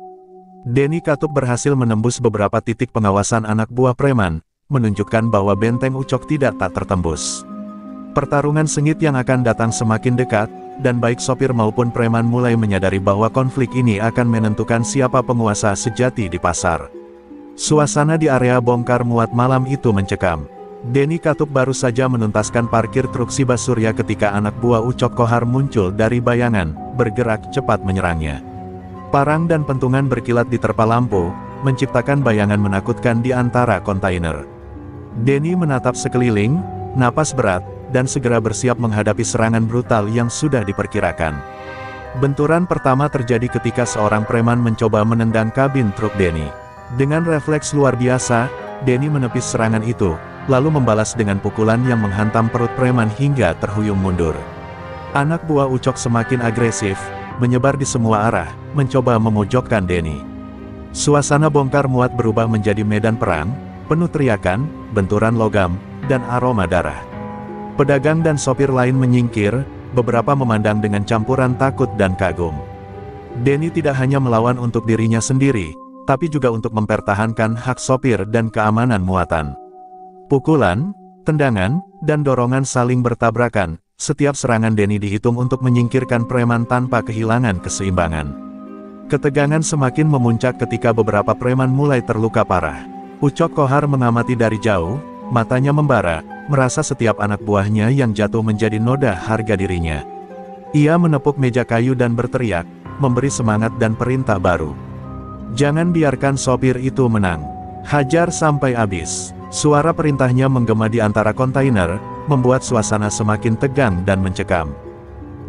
Denny Katup berhasil menembus beberapa titik pengawasan anak buah preman, menunjukkan bahwa benteng Ucok tidak tak tertembus. Pertarungan sengit yang akan datang semakin dekat, dan baik sopir maupun preman mulai menyadari bahwa konflik ini akan menentukan siapa penguasa sejati di pasar. Suasana di area bongkar muat malam itu mencekam. Denny Katup baru saja menuntaskan parkir truk Shiba Surya ketika anak buah Ucok Kohar muncul dari bayangan, bergerak cepat menyerangnya. Parang dan pentungan berkilat diterpa lampu, menciptakan bayangan menakutkan di antara kontainer. Denny menatap sekeliling, napas berat, dan segera bersiap menghadapi serangan brutal yang sudah diperkirakan. Benturan pertama terjadi ketika seorang preman mencoba menendang kabin truk Denny. Dengan refleks luar biasa, Denny menepis serangan itu, lalu membalas dengan pukulan yang menghantam perut preman hingga terhuyung mundur. Anak buah Ucok semakin agresif, menyebar di semua arah, mencoba memojokkan Denny. Suasana bongkar muat berubah menjadi medan perang, penuh teriakan, benturan logam, dan aroma darah. Pedagang dan sopir lain menyingkir, beberapa memandang dengan campuran takut dan kagum. Denny tidak hanya melawan untuk dirinya sendiri, tapi juga untuk mempertahankan hak sopir dan keamanan muatan. Pukulan, tendangan, dan dorongan saling bertabrakan, setiap serangan Denny dihitung untuk menyingkirkan preman tanpa kehilangan keseimbangan. Ketegangan semakin memuncak ketika beberapa preman mulai terluka parah. Ucok Kohar mengamati dari jauh, matanya membara, merasa setiap anak buahnya yang jatuh menjadi noda harga dirinya. Ia menepuk meja kayu dan berteriak, memberi semangat dan perintah baru. Jangan biarkan sopir itu menang. Hajar sampai habis. Suara perintahnya menggema di antara kontainer, membuat suasana semakin tegang dan mencekam.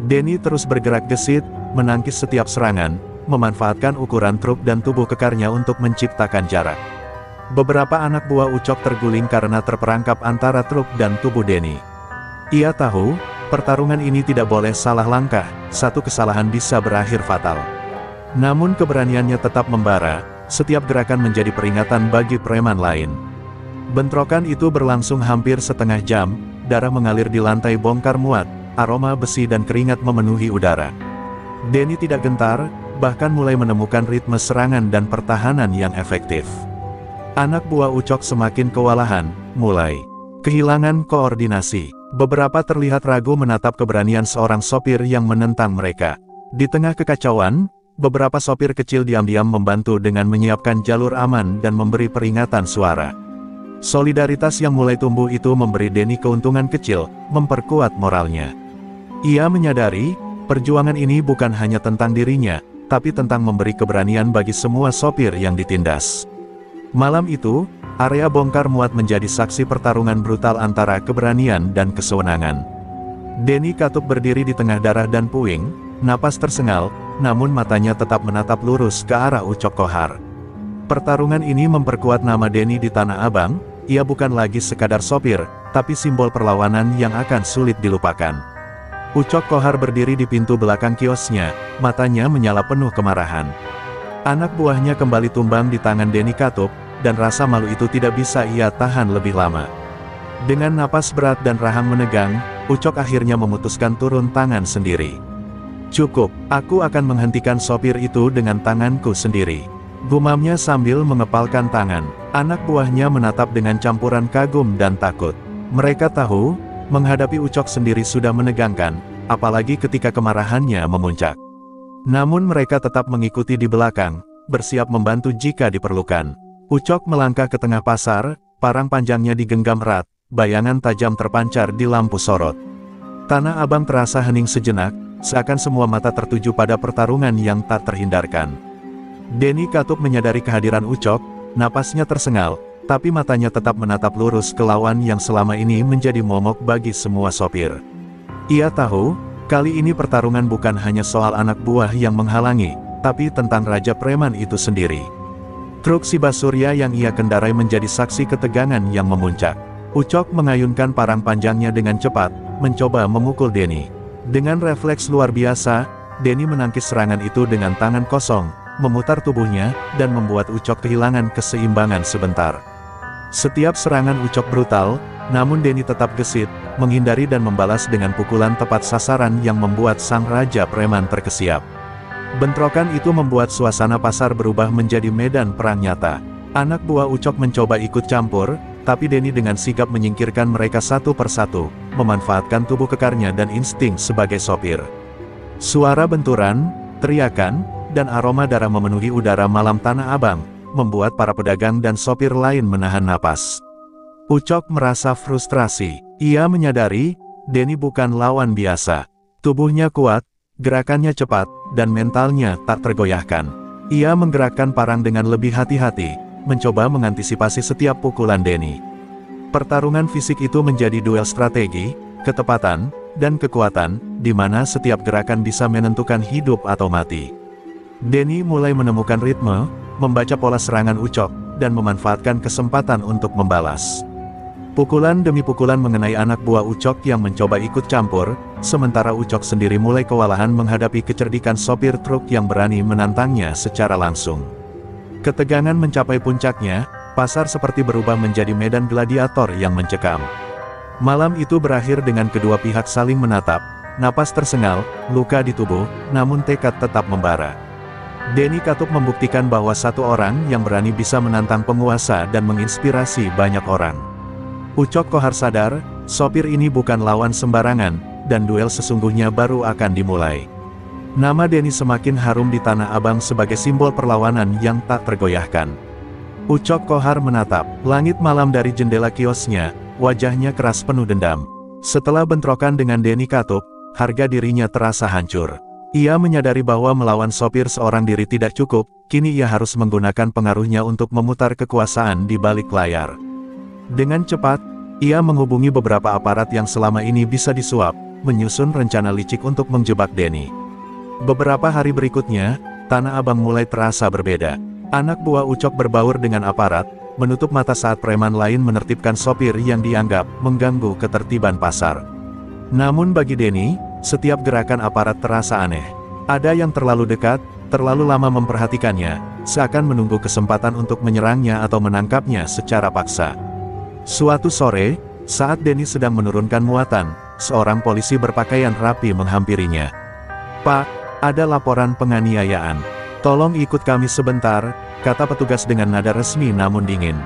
Denny terus bergerak gesit, menangkis setiap serangan, memanfaatkan ukuran truk dan tubuh kekarnya untuk menciptakan jarak. Beberapa anak buah Ucok terguling karena terperangkap antara truk dan tubuh Denny. Ia tahu, pertarungan ini tidak boleh salah langkah, satu kesalahan bisa berakhir fatal. Namun keberaniannya tetap membara, setiap gerakan menjadi peringatan bagi preman lain. Bentrokan itu berlangsung hampir setengah jam, darah mengalir di lantai bongkar muat, aroma besi dan keringat memenuhi udara. Denny tidak gentar, bahkan mulai menemukan ritme serangan dan pertahanan yang efektif. Anak buah Ucok semakin kewalahan, mulai kehilangan koordinasi. Beberapa terlihat ragu menatap keberanian seorang sopir yang menentang mereka. Di tengah kekacauan, beberapa sopir kecil diam-diam membantu dengan menyiapkan jalur aman dan memberi peringatan suara. Solidaritas yang mulai tumbuh itu memberi Denny keuntungan kecil, memperkuat moralnya. Ia menyadari, perjuangan ini bukan hanya tentang dirinya, tapi tentang memberi keberanian bagi semua sopir yang ditindas. Malam itu, area bongkar muat menjadi saksi pertarungan brutal antara keberanian dan kesewenangan. Denny Katup berdiri di tengah darah dan puing, napas tersengal, namun matanya tetap menatap lurus ke arah Ucok Kohar. Pertarungan ini memperkuat nama Denny di Tanah Abang, ia bukan lagi sekadar sopir, tapi simbol perlawanan yang akan sulit dilupakan. Ucok Kohar berdiri di pintu belakang kiosnya, matanya menyala penuh kemarahan. Anak buahnya kembali tumbang di tangan Denny Katup, dan rasa malu itu tidak bisa ia tahan lebih lama. Dengan napas berat dan rahang menegang, Ucok akhirnya memutuskan turun tangan sendiri. Cukup, aku akan menghentikan sopir itu dengan tanganku sendiri. Gumamnya sambil mengepalkan tangan. Anak buahnya menatap dengan campuran kagum dan takut. Mereka tahu, menghadapi Ucok sendiri sudah menegangkan, apalagi ketika kemarahannya memuncak. Namun mereka tetap mengikuti di belakang, bersiap membantu jika diperlukan. Ucok melangkah ke tengah pasar, parang panjangnya digenggam erat, bayangan tajam terpancar di lampu sorot. Tanah Abang terasa hening sejenak, seakan semua mata tertuju pada pertarungan yang tak terhindarkan. Denny Katup menyadari kehadiran Ucok, napasnya tersengal, tapi matanya tetap menatap lurus ke lawan yang selama ini menjadi momok bagi semua sopir. Ia tahu, kali ini pertarungan bukan hanya soal anak buah yang menghalangi, tapi tentang Raja Preman itu sendiri. Truk Siba Surya yang ia kendarai menjadi saksi ketegangan yang memuncak. Ucok mengayunkan parang panjangnya dengan cepat, mencoba memukul Denny. Dengan refleks luar biasa, Denny menangkis serangan itu dengan tangan kosong, memutar tubuhnya, dan membuat Ucok kehilangan keseimbangan sebentar. Setiap serangan Ucok brutal, namun Denny tetap gesit, menghindari dan membalas dengan pukulan tepat sasaran yang membuat sang Raja Preman terkesiap. Bentrokan itu membuat suasana pasar berubah menjadi medan perang nyata. Anak buah Ucok mencoba ikut campur, tapi Denny dengan sigap menyingkirkan mereka satu persatu, memanfaatkan tubuh kekarnya dan insting sebagai sopir. Suara benturan, teriakan, dan aroma darah memenuhi udara malam Tanah Abang, membuat para pedagang dan sopir lain menahan napas. Ucok merasa frustrasi. Ia menyadari, Denny bukan lawan biasa. Tubuhnya kuat, gerakannya cepat, dan mentalnya tak tergoyahkan. Ia menggerakkan parang dengan lebih hati-hati, mencoba mengantisipasi setiap pukulan Denny. Pertarungan fisik itu menjadi duel strategi, ketepatan, dan kekuatan, di mana setiap gerakan bisa menentukan hidup atau mati. Denny mulai menemukan ritme, membaca pola serangan Ucok, dan memanfaatkan kesempatan untuk membalas. Pukulan demi pukulan mengenai anak buah Ucok yang mencoba ikut campur, sementara Ucok sendiri mulai kewalahan menghadapi kecerdikan sopir truk yang berani menantangnya secara langsung. Ketegangan mencapai puncaknya, pasar seperti berubah menjadi medan gladiator yang mencekam. Malam itu berakhir dengan kedua pihak saling menatap, napas tersengal, luka di tubuh, namun tekad tetap membara. Denny Katup membuktikan bahwa satu orang yang berani bisa menantang penguasa dan menginspirasi banyak orang. Ucok Kohar sadar, sopir ini bukan lawan sembarangan, dan duel sesungguhnya baru akan dimulai. Nama Denny semakin harum di Tanah Abang sebagai simbol perlawanan yang tak tergoyahkan. Ucok Kohar menatap langit malam dari jendela kiosnya, wajahnya keras penuh dendam. Setelah bentrokan dengan Denny Katup, harga dirinya terasa hancur. Ia menyadari bahwa melawan sopir seorang diri tidak cukup, kini ia harus menggunakan pengaruhnya untuk memutar kekuasaan di balik layar. Dengan cepat, ia menghubungi beberapa aparat yang selama ini bisa disuap, menyusun rencana licik untuk menjebak Denny. Beberapa hari berikutnya, Tanah Abang mulai terasa berbeda. Anak buah Ucok berbaur dengan aparat, menutup mata saat preman lain menertibkan sopir yang dianggap mengganggu ketertiban pasar. Namun bagi Denny, setiap gerakan aparat terasa aneh. Ada yang terlalu dekat, terlalu lama memperhatikannya, seakan menunggu kesempatan untuk menyerangnya atau menangkapnya secara paksa. Suatu sore, saat Denny sedang menurunkan muatan, seorang polisi berpakaian rapi menghampirinya. "Pak, ada laporan penganiayaan. Tolong ikut kami sebentar," kata petugas dengan nada resmi namun dingin.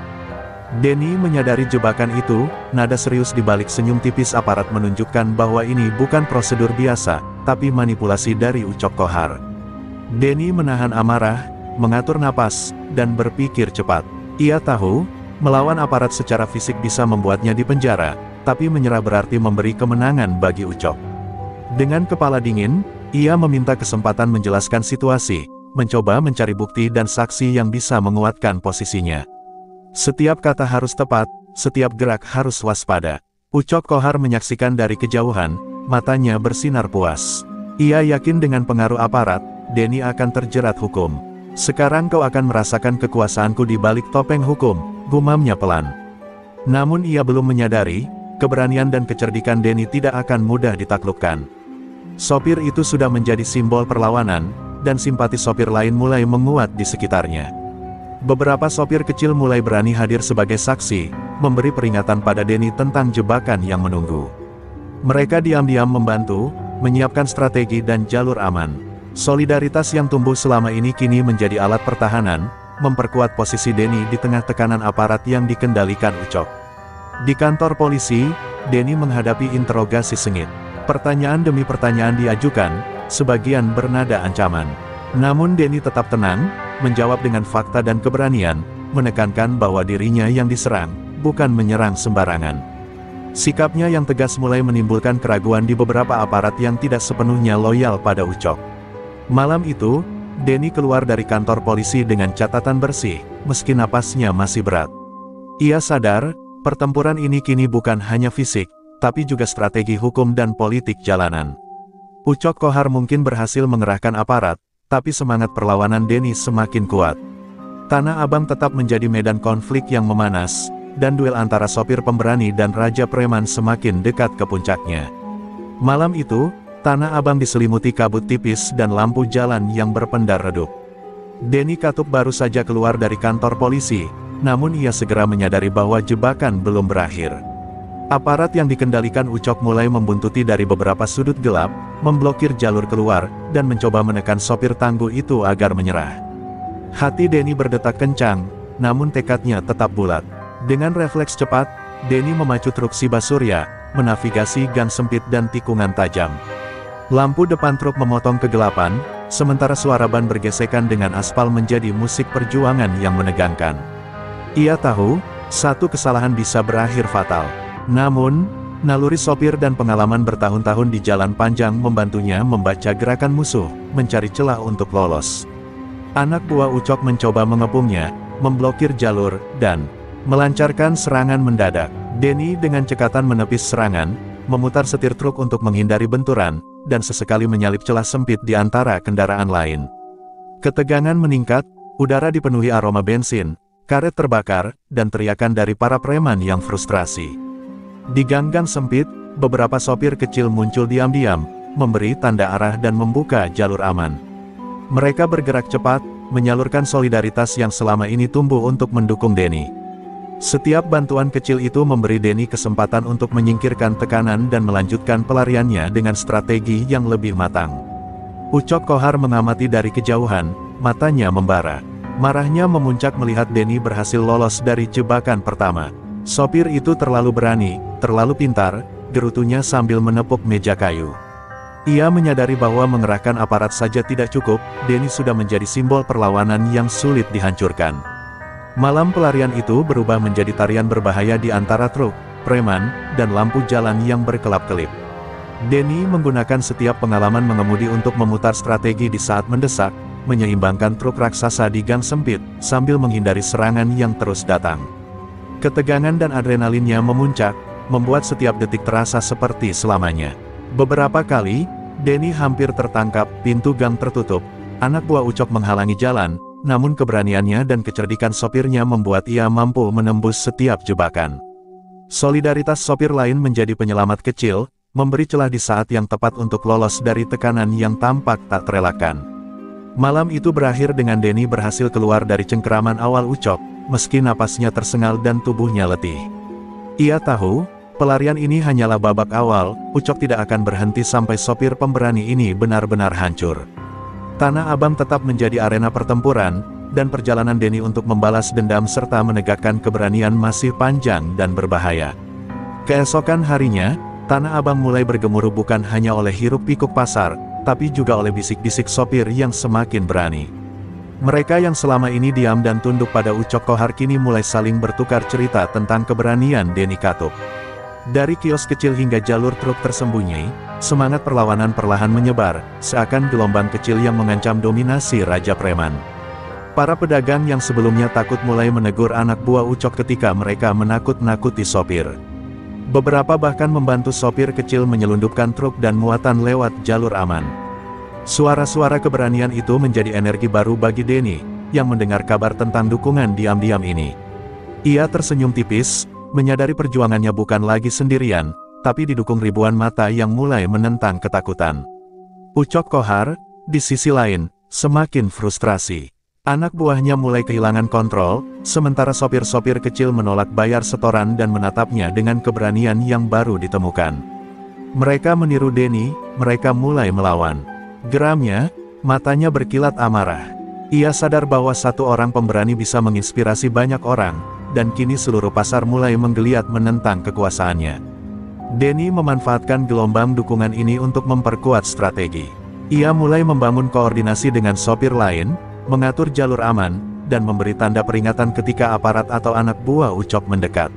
Denny menyadari jebakan itu, nada serius di balik senyum tipis aparat menunjukkan bahwa ini bukan prosedur biasa, tapi manipulasi dari Ucok Kohar. Denny menahan amarah, mengatur napas, dan berpikir cepat. Ia tahu, melawan aparat secara fisik bisa membuatnya dipenjara, tapi menyerah berarti memberi kemenangan bagi Ucok. Dengan kepala dingin, ia meminta kesempatan menjelaskan situasi, mencoba mencari bukti dan saksi yang bisa menguatkan posisinya. Setiap kata harus tepat, setiap gerak harus waspada. Ucok Kohar menyaksikan dari kejauhan, matanya bersinar puas. Ia yakin dengan pengaruh aparat, Denny akan terjerat hukum. "Sekarang kau akan merasakan kekuasaanku di balik topeng hukum," gumamnya pelan. Namun ia belum menyadari, keberanian dan kecerdikan Denny tidak akan mudah ditaklukkan. Sopir itu sudah menjadi simbol perlawanan, dan simpati sopir lain mulai menguat di sekitarnya. Beberapa sopir kecil mulai berani hadir sebagai saksi, memberi peringatan pada Denny tentang jebakan yang menunggu. Mereka diam-diam membantu, menyiapkan strategi dan jalur aman. Solidaritas yang tumbuh selama ini kini menjadi alat pertahanan, memperkuat posisi Denny di tengah tekanan aparat yang dikendalikan Ucok. Di kantor polisi, Denny menghadapi interogasi sengit. Pertanyaan demi pertanyaan diajukan, sebagian bernada ancaman. Namun Denny tetap tenang, menjawab dengan fakta dan keberanian, menekankan bahwa dirinya yang diserang, bukan menyerang sembarangan. Sikapnya yang tegas mulai menimbulkan keraguan di beberapa aparat yang tidak sepenuhnya loyal pada Ucok. Malam itu, Denny keluar dari kantor polisi dengan catatan bersih, meski napasnya masih berat. Ia sadar, pertempuran ini kini bukan hanya fisik, tapi juga strategi hukum dan politik jalanan. Ucok Kohar mungkin berhasil mengerahkan aparat, tapi semangat perlawanan Denny semakin kuat. Tanah Abang tetap menjadi medan konflik yang memanas, dan duel antara sopir pemberani dan raja preman semakin dekat ke puncaknya. Malam itu, Tanah Abang diselimuti kabut tipis dan lampu jalan yang berpendar redup. Denny Katup baru saja keluar dari kantor polisi, namun ia segera menyadari bahwa jebakan belum berakhir. Aparat yang dikendalikan Ucok mulai membuntuti dari beberapa sudut gelap, memblokir jalur keluar, dan mencoba menekan sopir tangguh itu agar menyerah. Hati Denny berdetak kencang, namun tekadnya tetap bulat. Dengan refleks cepat, Denny memacu truk Shiba Surya, menavigasi gang sempit dan tikungan tajam. Lampu depan truk memotong kegelapan, sementara suara ban bergesekan dengan aspal menjadi musik perjuangan yang menegangkan. Ia tahu, satu kesalahan bisa berakhir fatal. Namun, naluri sopir dan pengalaman bertahun-tahun di jalan panjang membantunya membaca gerakan musuh, mencari celah untuk lolos. Anak buah Ucok mencoba mengepungnya, memblokir jalur, dan melancarkan serangan mendadak. Denny dengan cekatan menepis serangan, memutar setir truk untuk menghindari benturan, dan sesekali menyalip celah sempit di antara kendaraan lain. Ketegangan meningkat, udara dipenuhi aroma bensin, karet terbakar, dan teriakan dari para preman yang frustrasi. Di gang-gang sempit, beberapa sopir kecil muncul diam-diam, memberi tanda arah dan membuka jalur aman. Mereka bergerak cepat, menyalurkan solidaritas yang selama ini tumbuh untuk mendukung Denny. Setiap bantuan kecil itu memberi Denny kesempatan untuk menyingkirkan tekanan dan melanjutkan pelariannya dengan strategi yang lebih matang. Ucok Kohar mengamati dari kejauhan, matanya membara. Marahnya memuncak melihat Denny berhasil lolos dari jebakan pertama. Sopir itu terlalu berani, terlalu pintar, gerutunya sambil menepuk meja kayu. Ia menyadari bahwa mengerahkan aparat saja tidak cukup, Denny sudah menjadi simbol perlawanan yang sulit dihancurkan. Malam pelarian itu berubah menjadi tarian berbahaya di antara truk, preman, dan lampu jalan yang berkelap-kelip. Denny menggunakan setiap pengalaman mengemudi untuk memutar strategi di saat mendesak, menyeimbangkan truk raksasa di gang sempit, sambil menghindari serangan yang terus datang. Ketegangan dan adrenalinnya memuncak, membuat setiap detik terasa seperti selamanya. Beberapa kali, Denny hampir tertangkap, pintu gang tertutup, anak buah Ucok menghalangi jalan, namun keberaniannya dan kecerdikan sopirnya membuat ia mampu menembus setiap jebakan. Solidaritas sopir lain menjadi penyelamat kecil, memberi celah di saat yang tepat untuk lolos dari tekanan yang tampak tak terelakkan. Malam itu berakhir dengan Denny berhasil keluar dari cengkeraman awal Ucok, meski napasnya tersengal dan tubuhnya letih. Ia tahu, pelarian ini hanyalah babak awal, Ucok tidak akan berhenti sampai sopir pemberani ini benar-benar hancur. Tanah Abang tetap menjadi arena pertempuran, dan perjalanan Denny untuk membalas dendam serta menegakkan keberanian masih panjang dan berbahaya. Keesokan harinya, Tanah Abang mulai bergemuruh bukan hanya oleh hiruk-pikuk pasar, tapi juga oleh bisik-bisik sopir yang semakin berani. Mereka yang selama ini diam dan tunduk pada Ucok Kohar kini mulai saling bertukar cerita tentang keberanian Denny Katup. Dari kios kecil hingga jalur truk tersembunyi, semangat perlawanan perlahan menyebar, seakan gelombang kecil yang mengancam dominasi Raja Preman. Para pedagang yang sebelumnya takut mulai menegur anak buah Ucok ketika mereka menakut-nakuti sopir. Beberapa bahkan membantu sopir kecil menyelundupkan truk dan muatan lewat jalur aman. Suara-suara keberanian itu menjadi energi baru bagi Denny, yang mendengar kabar tentang dukungan diam-diam ini. Ia tersenyum tipis, menyadari perjuangannya bukan lagi sendirian, tapi didukung ribuan mata yang mulai menentang ketakutan. Ucok Kohar, di sisi lain, semakin frustrasi. Anak buahnya mulai kehilangan kontrol, sementara sopir-sopir kecil menolak bayar setoran dan menatapnya dengan keberanian yang baru ditemukan. Mereka meniru Denny, mereka mulai melawan. Geramnya, matanya berkilat amarah. Ia sadar bahwa satu orang pemberani bisa menginspirasi banyak orang, dan kini seluruh pasar mulai menggeliat menentang kekuasaannya. Denny memanfaatkan gelombang dukungan ini untuk memperkuat strategi. Ia mulai membangun koordinasi dengan sopir lain, mengatur jalur aman, dan memberi tanda peringatan ketika aparat atau anak buah Ucok mendekat.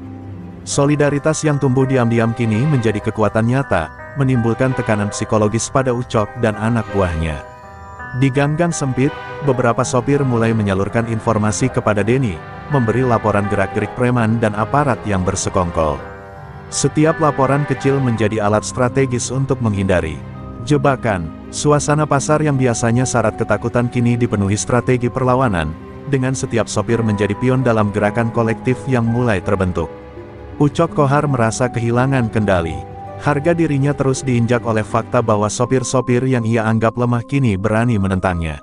Solidaritas yang tumbuh diam-diam kini menjadi kekuatan nyata, menimbulkan tekanan psikologis pada Ucok dan anak buahnya. Di gang-gang sempit, beberapa sopir mulai menyalurkan informasi kepada Denny, memberi laporan gerak-gerik preman dan aparat yang bersekongkol. Setiap laporan kecil menjadi alat strategis untuk menghindari jebakan. Suasana pasar yang biasanya syarat ketakutan kini dipenuhi strategi perlawanan, dengan setiap sopir menjadi pion dalam gerakan kolektif yang mulai terbentuk. Ucok Kohar merasa kehilangan kendali. Harga dirinya terus diinjak oleh fakta bahwa sopir-sopir yang ia anggap lemah kini berani menentangnya.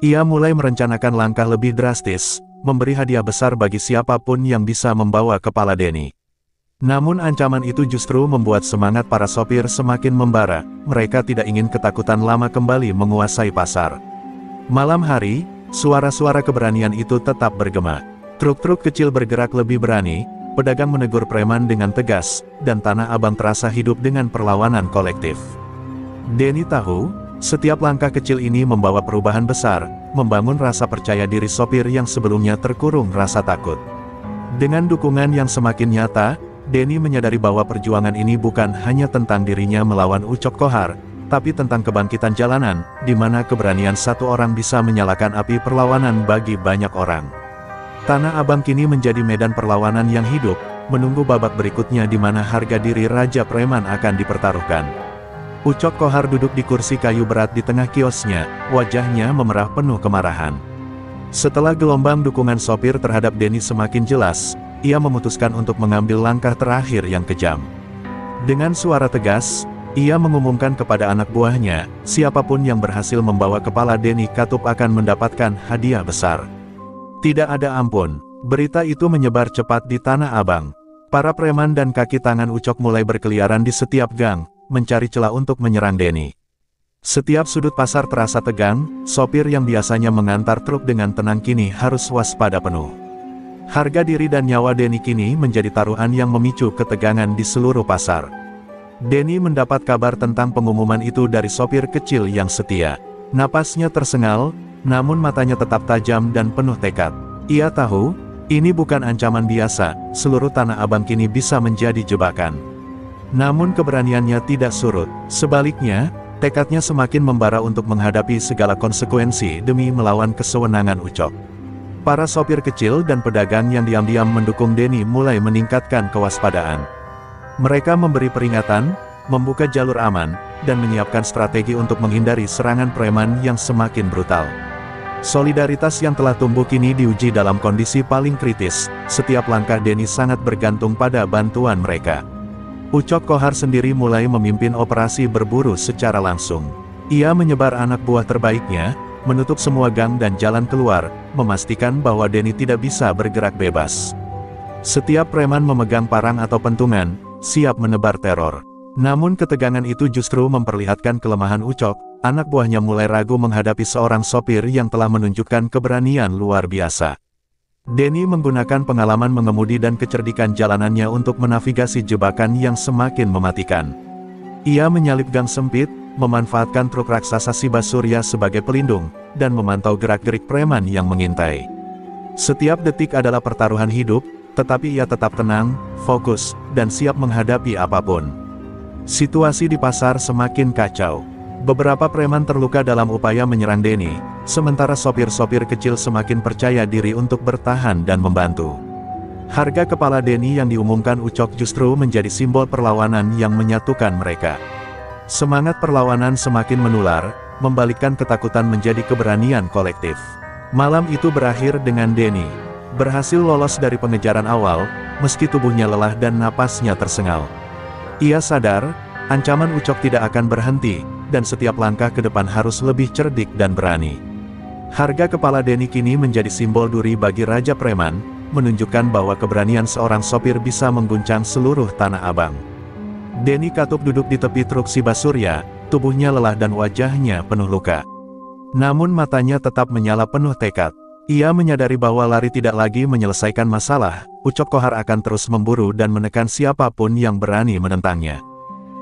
Ia mulai merencanakan langkah lebih drastis, memberi hadiah besar bagi siapapun yang bisa membawa kepala Denny. Namun ancaman itu justru membuat semangat para sopir semakin membara, mereka tidak ingin ketakutan lama kembali menguasai pasar. Malam hari, suara-suara keberanian itu tetap bergema. Truk-truk kecil bergerak lebih berani, pedagang menegur preman dengan tegas, dan Tanah Abang terasa hidup dengan perlawanan kolektif. Denny tahu, setiap langkah kecil ini membawa perubahan besar, membangun rasa percaya diri sopir yang sebelumnya terkurung rasa takut. Dengan dukungan yang semakin nyata, Denny menyadari bahwa perjuangan ini bukan hanya tentang dirinya melawan Ucok Kohar, tapi tentang kebangkitan jalanan, di mana keberanian satu orang bisa menyalakan api perlawanan bagi banyak orang. Tanah Abang kini menjadi medan perlawanan yang hidup, menunggu babak berikutnya di mana harga diri Raja Preman akan dipertaruhkan. Ucok Kohar duduk di kursi kayu berat di tengah kiosnya, wajahnya memerah penuh kemarahan. Setelah gelombang dukungan sopir terhadap Denny semakin jelas, ia memutuskan untuk mengambil langkah terakhir yang kejam. Dengan suara tegas, ia mengumumkan kepada anak buahnya, siapapun yang berhasil membawa kepala Denny Katup akan mendapatkan hadiah besar. Tidak ada ampun, berita itu menyebar cepat di Tanah Abang. Para preman dan kaki tangan Ucok mulai berkeliaran di setiap gang, mencari celah untuk menyerang Denny. Setiap sudut pasar terasa tegang, sopir yang biasanya mengantar truk dengan tenang kini harus waspada penuh. Harga diri dan nyawa Denny kini menjadi taruhan yang memicu ketegangan di seluruh pasar. Denny mendapat kabar tentang pengumuman itu dari sopir kecil yang setia. Napasnya tersengal, namun matanya tetap tajam dan penuh tekad. Ia tahu, ini bukan ancaman biasa, seluruh Tanah Abang kini bisa menjadi jebakan. Namun keberaniannya tidak surut, sebaliknya, tekadnya semakin membara untuk menghadapi segala konsekuensi demi melawan kesewenangan Ucok. Para sopir kecil dan pedagang yang diam-diam mendukung Denny mulai meningkatkan kewaspadaan. Mereka memberi peringatan, membuka jalur aman, dan menyiapkan strategi untuk menghindari serangan preman yang semakin brutal. Solidaritas yang telah tumbuh kini diuji dalam kondisi paling kritis, setiap langkah Denny sangat bergantung pada bantuan mereka. Ucok Kohar sendiri mulai memimpin operasi berburu secara langsung. Ia menyebar anak buah terbaiknya, menutup semua gang dan jalan keluar, memastikan bahwa Denny tidak bisa bergerak bebas. Setiap preman memegang parang atau pentungan, siap menebar teror. Namun ketegangan itu justru memperlihatkan kelemahan Ucok, anak buahnya mulai ragu menghadapi seorang sopir yang telah menunjukkan keberanian luar biasa. Denny menggunakan pengalaman mengemudi dan kecerdikan jalanannya untuk menavigasi jebakan yang semakin mematikan. Ia menyalip gang sempit, memanfaatkan truk raksasa Shiba Surya sebagai pelindung, dan memantau gerak-gerik preman yang mengintai. Setiap detik adalah pertaruhan hidup, tetapi ia tetap tenang, fokus, dan siap menghadapi apapun. Situasi di pasar semakin kacau. Beberapa preman terluka dalam upaya menyerang Denny, sementara sopir-sopir kecil semakin percaya diri untuk bertahan dan membantu. Harga kepala Denny yang diumumkan Ucok justru menjadi simbol perlawanan yang menyatukan mereka. Semangat perlawanan semakin menular, membalikkan ketakutan menjadi keberanian kolektif. Malam itu berakhir dengan Denny berhasil lolos dari pengejaran awal, meski tubuhnya lelah dan napasnya tersengal. Ia sadar, ancaman Ucok tidak akan berhenti, dan setiap langkah ke depan harus lebih cerdik dan berani. Harga kepala Denny kini menjadi simbol duri bagi Raja Preman, menunjukkan bahwa keberanian seorang sopir bisa mengguncang seluruh Tanah Abang. Denny Katup duduk di tepi truk Shiba Surya, tubuhnya lelah dan wajahnya penuh luka. Namun matanya tetap menyala penuh tekad. Ia menyadari bahwa lari tidak lagi menyelesaikan masalah, Ucok Kohar akan terus memburu dan menekan siapapun yang berani menentangnya.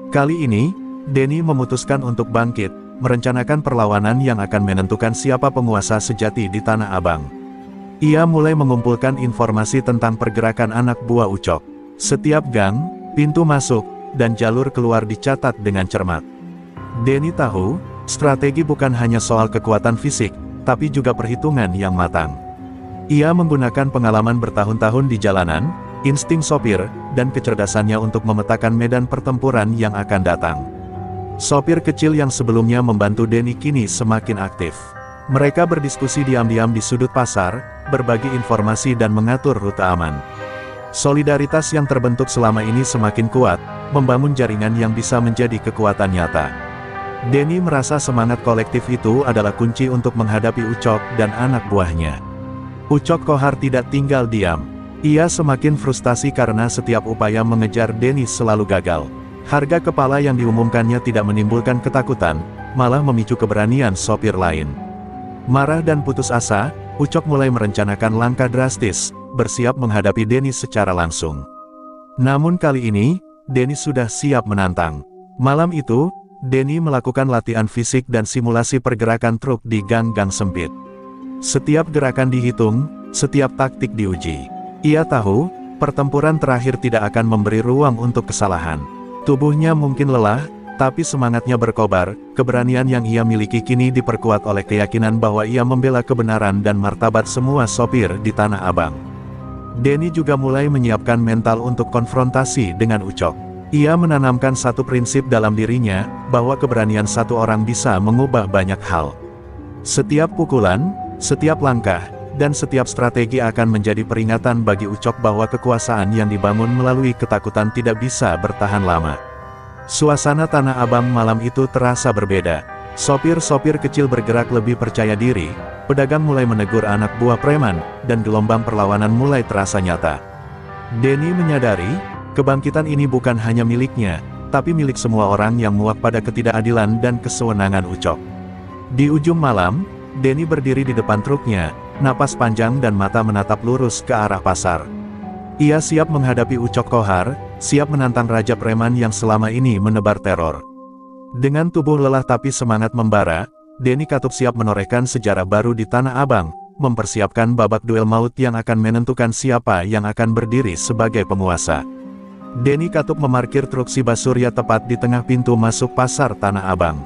Kali ini, Denny memutuskan untuk bangkit, merencanakan perlawanan yang akan menentukan siapa penguasa sejati di Tanah Abang. Ia mulai mengumpulkan informasi tentang pergerakan anak buah Ucok. Setiap gang, pintu masuk, dan jalur keluar dicatat dengan cermat. Denny tahu, strategi bukan hanya soal kekuatan fisik, tapi juga perhitungan yang matang. Ia menggunakan pengalaman bertahun-tahun di jalanan, insting sopir, dan kecerdasannya untuk memetakan medan pertempuran yang akan datang. Sopir kecil yang sebelumnya membantu Denny kini semakin aktif. Mereka berdiskusi diam-diam di sudut pasar, berbagi informasi dan mengatur rute aman. Solidaritas yang terbentuk selama ini semakin kuat, membangun jaringan yang bisa menjadi kekuatan nyata. Denny merasa semangat kolektif itu adalah kunci untuk menghadapi Ucok dan anak buahnya. Ucok Kohar tidak tinggal diam. Ia semakin frustasi karena setiap upaya mengejar Denny selalu gagal. Harga kepala yang diumumkannya tidak menimbulkan ketakutan, malah memicu keberanian sopir lain. Marah dan putus asa, Ucok mulai merencanakan langkah drastis, bersiap menghadapi Denny secara langsung. Namun kali ini, Denny sudah siap menantang. Malam itu, Denny melakukan latihan fisik dan simulasi pergerakan truk di gang-gang sempit. Setiap gerakan dihitung, setiap taktik diuji. Ia tahu, pertempuran terakhir tidak akan memberi ruang untuk kesalahan. Tubuhnya mungkin lelah, tapi semangatnya berkobar, keberanian yang ia miliki kini diperkuat oleh keyakinan bahwa ia membela kebenaran dan martabat semua sopir di Tanah Abang. Denny juga mulai menyiapkan mental untuk konfrontasi dengan Ucok. Ia menanamkan satu prinsip dalam dirinya, bahwa keberanian satu orang bisa mengubah banyak hal. Setiap pukulan, setiap langkah, dan setiap strategi akan menjadi peringatan bagi Ucok bahwa kekuasaan yang dibangun melalui ketakutan tidak bisa bertahan lama. Suasana Tanah Abang malam itu terasa berbeda. Sopir-sopir kecil bergerak lebih percaya diri, pedagang mulai menegur anak buah preman, dan gelombang perlawanan mulai terasa nyata. Denny menyadari, kebangkitan ini bukan hanya miliknya, tapi milik semua orang yang muak pada ketidakadilan dan kesewenangan Ucok. Di ujung malam, Denny berdiri di depan truknya, napas panjang dan mata menatap lurus ke arah pasar. Ia siap menghadapi Ucok Kohar, siap menantang Raja Preman yang selama ini menebar teror. Dengan tubuh lelah tapi semangat membara, Denny Katup siap menorehkan sejarah baru di Tanah Abang, mempersiapkan babak duel maut yang akan menentukan siapa yang akan berdiri sebagai penguasa. Denny Katup memarkir truk Siba Surya tepat di tengah pintu masuk pasar Tanah Abang.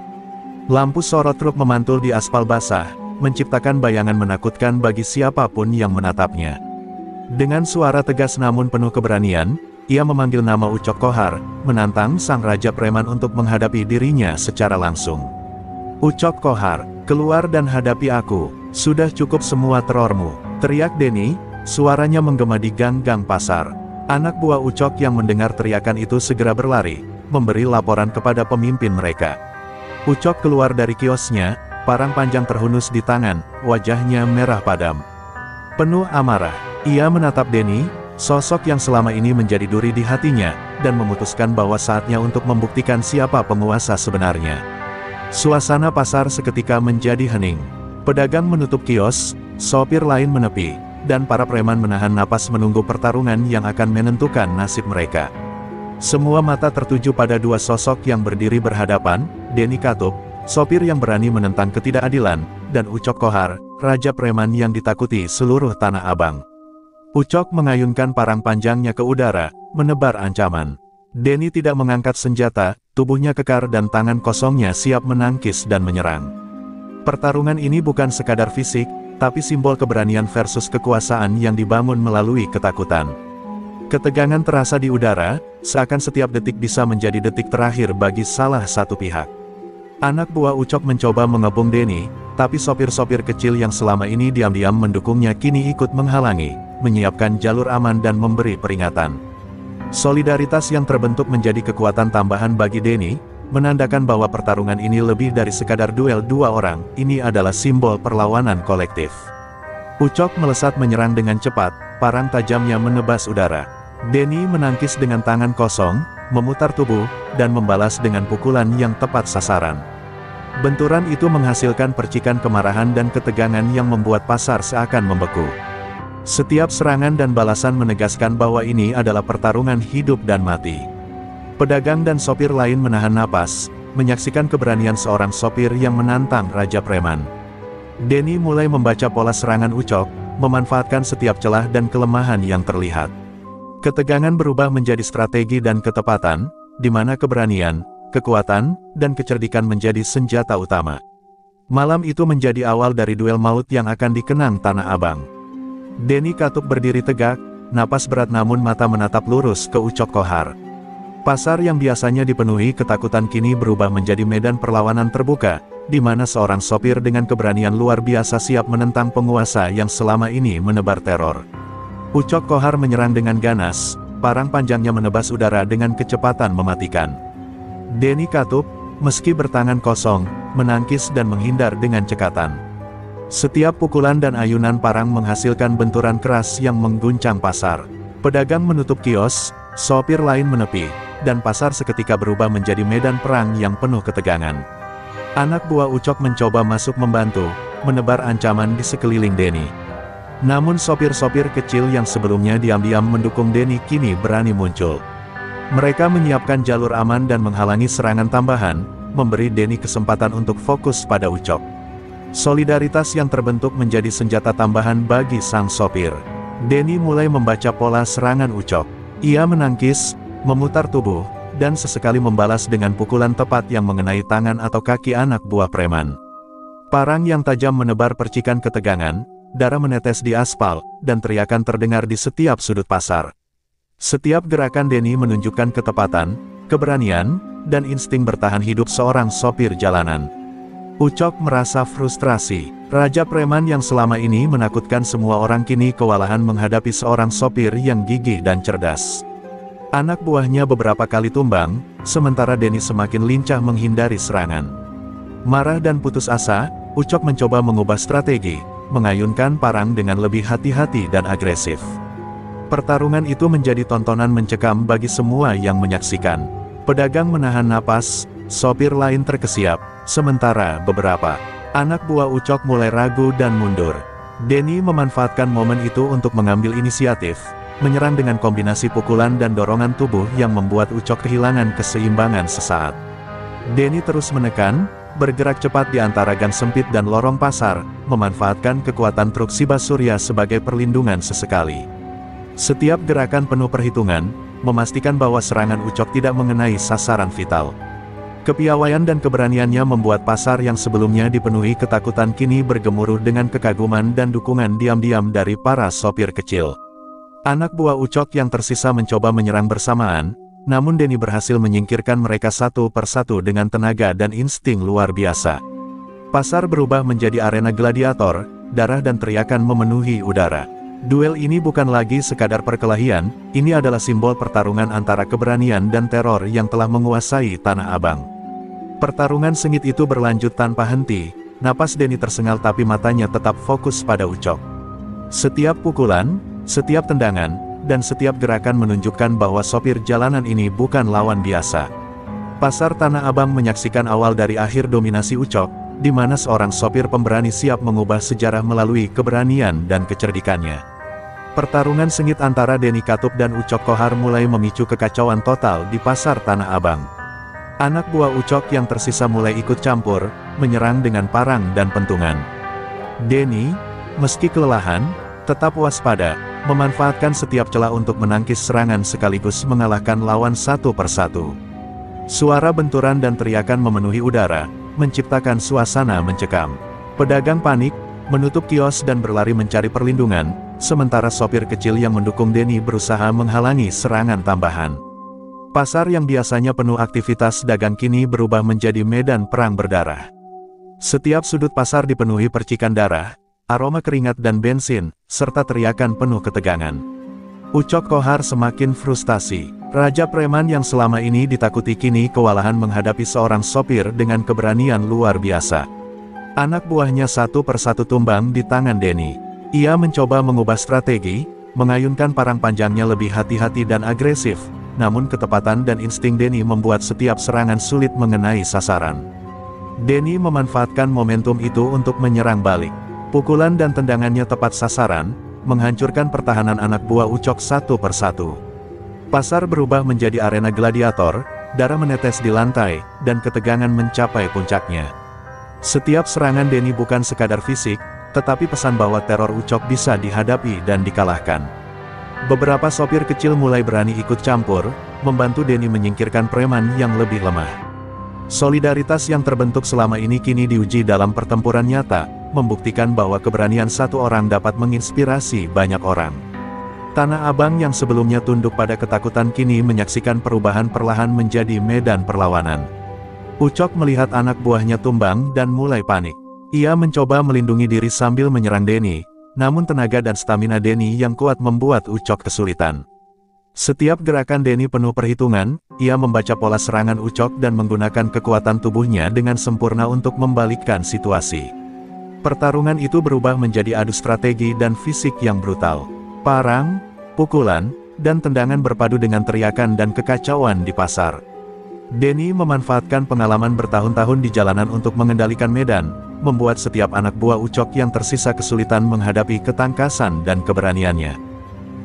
Lampu sorot truk memantul di aspal basah, menciptakan bayangan menakutkan bagi siapapun yang menatapnya. Dengan suara tegas namun penuh keberanian, ia memanggil nama Ucok Kohar, menantang sang Raja Preman untuk menghadapi dirinya secara langsung. "Ucok Kohar, keluar dan hadapi aku, sudah cukup semua terormu," teriak Denny, suaranya menggema di gang-gang pasar. Anak buah Ucok yang mendengar teriakan itu segera berlari, memberi laporan kepada pemimpin mereka. Ucok keluar dari kiosnya, parang panjang terhunus di tangan, wajahnya merah padam. Penuh amarah, ia menatap Denny, sosok yang selama ini menjadi duri di hatinya, dan memutuskan bahwa saatnya untuk membuktikan siapa penguasa sebenarnya. Suasana pasar seketika menjadi hening. Pedagang menutup kios, sopir lain menepi, dan para preman menahan napas menunggu pertarungan yang akan menentukan nasib mereka. Semua mata tertuju pada dua sosok yang berdiri berhadapan, Denny Katup, sopir yang berani menentang ketidakadilan, dan Ucok Kohar, Raja Preman yang ditakuti seluruh Tanah Abang. Ucok mengayunkan parang panjangnya ke udara, menebar ancaman. Denny tidak mengangkat senjata, tubuhnya kekar dan tangan kosongnya siap menangkis dan menyerang. Pertarungan ini bukan sekadar fisik, tapi simbol keberanian versus kekuasaan yang dibangun melalui ketakutan. Ketegangan terasa di udara, seakan setiap detik bisa menjadi detik terakhir bagi salah satu pihak. Anak buah Ucok mencoba mengebung Denny, tapi sopir-sopir kecil yang selama ini diam-diam mendukungnya kini ikut menghalangi, menyiapkan jalur aman dan memberi peringatan. Solidaritas yang terbentuk menjadi kekuatan tambahan bagi Denny, menandakan bahwa pertarungan ini lebih dari sekadar duel dua orang, ini adalah simbol perlawanan kolektif. Ucok melesat menyerang dengan cepat, parang tajamnya menebas udara. Denny menangkis dengan tangan kosong, memutar tubuh, dan membalas dengan pukulan yang tepat sasaran. Benturan itu menghasilkan percikan kemarahan dan ketegangan yang membuat pasar seakan membeku. Setiap serangan dan balasan menegaskan bahwa ini adalah pertarungan hidup dan mati. Pedagang dan sopir lain menahan napas, menyaksikan keberanian seorang sopir yang menantang Raja Preman. Denny mulai membaca pola serangan Ucok, memanfaatkan setiap celah dan kelemahan yang terlihat. Ketegangan berubah menjadi strategi dan ketepatan, di mana keberanian, kekuatan, dan kecerdikan menjadi senjata utama. Malam itu menjadi awal dari duel maut yang akan dikenang Tanah Abang. Denny Katup berdiri tegak, napas berat namun mata menatap lurus ke Ucok Kohar. Pasar yang biasanya dipenuhi ketakutan kini berubah menjadi medan perlawanan terbuka, di mana seorang sopir dengan keberanian luar biasa siap menentang penguasa yang selama ini menebar teror. Ucok Kohar menyerang dengan ganas, parang panjangnya menebas udara dengan kecepatan mematikan. Denny Katup, meski bertangan kosong, menangkis dan menghindar dengan cekatan. Setiap pukulan dan ayunan parang menghasilkan benturan keras yang mengguncang pasar. Pedagang menutup kios, sopir lain menepi, dan pasar seketika berubah menjadi medan perang yang penuh ketegangan. Anak buah Ucok mencoba masuk membantu, menebar ancaman di sekeliling Denny. Namun sopir-sopir kecil yang sebelumnya diam-diam mendukung Denny kini berani muncul. Mereka menyiapkan jalur aman dan menghalangi serangan tambahan, memberi Denny kesempatan untuk fokus pada Ucok. Solidaritas yang terbentuk menjadi senjata tambahan bagi sang sopir. Denny mulai membaca pola serangan Ucok. Ia menangkis, memutar tubuh, dan sesekali membalas dengan pukulan tepat yang mengenai tangan atau kaki anak buah preman. Parang yang tajam menebar percikan ketegangan, darah menetes di aspal, dan teriakan terdengar di setiap sudut pasar. Setiap gerakan Denny menunjukkan ketepatan, keberanian, dan insting bertahan hidup seorang sopir jalanan. Ucok merasa frustrasi. Raja Preman yang selama ini menakutkan semua orang kini kewalahan menghadapi seorang sopir yang gigih dan cerdas. Anak buahnya beberapa kali tumbang, sementara Denny semakin lincah menghindari serangan. Marah dan putus asa, Ucok mencoba mengubah strategi, mengayunkan parang dengan lebih hati-hati dan agresif. Pertarungan itu menjadi tontonan mencekam bagi semua yang menyaksikan. Pedagang menahan napas, sopir lain terkesiap, sementara beberapa anak buah Ucok mulai ragu dan mundur. Denny memanfaatkan momen itu untuk mengambil inisiatif, menyerang dengan kombinasi pukulan dan dorongan tubuh yang membuat Ucok kehilangan keseimbangan sesaat. Denny terus menekan, bergerak cepat di antara gang sempit dan lorong pasar, memanfaatkan kekuatan truk Shiba Surya sebagai perlindungan sesekali. Setiap gerakan penuh perhitungan, memastikan bahwa serangan Ucok tidak mengenai sasaran vital. Kepiawaian dan keberaniannya membuat pasar yang sebelumnya dipenuhi ketakutan kini bergemuruh dengan kekaguman dan dukungan diam-diam dari para sopir kecil. Anak buah Ucok yang tersisa mencoba menyerang bersamaan, namun Denny berhasil menyingkirkan mereka satu persatu dengan tenaga dan insting luar biasa. Pasar berubah menjadi arena gladiator, darah dan teriakan memenuhi udara. Duel ini bukan lagi sekadar perkelahian, ini adalah simbol pertarungan antara keberanian dan teror yang telah menguasai Tanah Abang. Pertarungan sengit itu berlanjut tanpa henti, napas Denny tersengal tapi matanya tetap fokus pada Ucok. Setiap pukulan, setiap tendangan, dan setiap gerakan menunjukkan bahwa sopir jalanan ini bukan lawan biasa. Pasar Tanah Abang menyaksikan awal dari akhir dominasi Ucok, di mana seorang sopir pemberani siap mengubah sejarah melalui keberanian dan kecerdikannya. Pertarungan sengit antara Denny Katup dan Ucok Kohar mulai memicu kekacauan total di pasar Tanah Abang. Anak buah Ucok yang tersisa mulai ikut campur, menyerang dengan parang dan pentungan. Denny, meski kelelahan, tetap waspada, memanfaatkan setiap celah untuk menangkis serangan sekaligus mengalahkan lawan satu persatu. Suara benturan dan teriakan memenuhi udara, menciptakan suasana mencekam. Pedagang panik, menutup kios dan berlari mencari perlindungan, sementara sopir kecil yang mendukung Denny berusaha menghalangi serangan tambahan. Pasar yang biasanya penuh aktivitas dagang kini berubah menjadi medan perang berdarah. Setiap sudut pasar dipenuhi percikan darah, aroma keringat dan bensin, serta teriakan penuh ketegangan. Ucok Kohar semakin frustasi. Raja preman yang selama ini ditakuti kini kewalahan menghadapi seorang sopir dengan keberanian luar biasa. Anak buahnya satu persatu tumbang di tangan Denny. Ia mencoba mengubah strategi, mengayunkan parang panjangnya lebih hati-hati dan agresif, namun ketepatan dan insting Denny membuat setiap serangan sulit mengenai sasaran. Denny memanfaatkan momentum itu untuk menyerang balik. Pukulan dan tendangannya tepat sasaran, menghancurkan pertahanan anak buah Ucok satu persatu. Pasar berubah menjadi arena gladiator, darah menetes di lantai, dan ketegangan mencapai puncaknya. Setiap serangan Denny bukan sekadar fisik, tetapi pesan bahwa teror Ucok bisa dihadapi dan dikalahkan. Beberapa sopir kecil mulai berani ikut campur, membantu Denny menyingkirkan preman yang lebih lemah. Solidaritas yang terbentuk selama ini kini diuji dalam pertempuran nyata, membuktikan bahwa keberanian satu orang dapat menginspirasi banyak orang. Tanah Abang yang sebelumnya tunduk pada ketakutan kini menyaksikan perubahan perlahan menjadi medan perlawanan. Ucok melihat anak buahnya tumbang dan mulai panik. Ia mencoba melindungi diri sambil menyerang Denny, namun tenaga dan stamina Denny yang kuat membuat Ucok kesulitan. Setiap gerakan Denny penuh perhitungan, ia membaca pola serangan Ucok dan menggunakan kekuatan tubuhnya dengan sempurna untuk membalikkan situasi. Pertarungan itu berubah menjadi adu strategi dan fisik yang brutal. Parang, pukulan, dan tendangan berpadu dengan teriakan dan kekacauan di pasar. Denny memanfaatkan pengalaman bertahun-tahun di jalanan untuk mengendalikan medan, membuat setiap anak buah Ucok yang tersisa kesulitan menghadapi ketangkasan dan keberaniannya.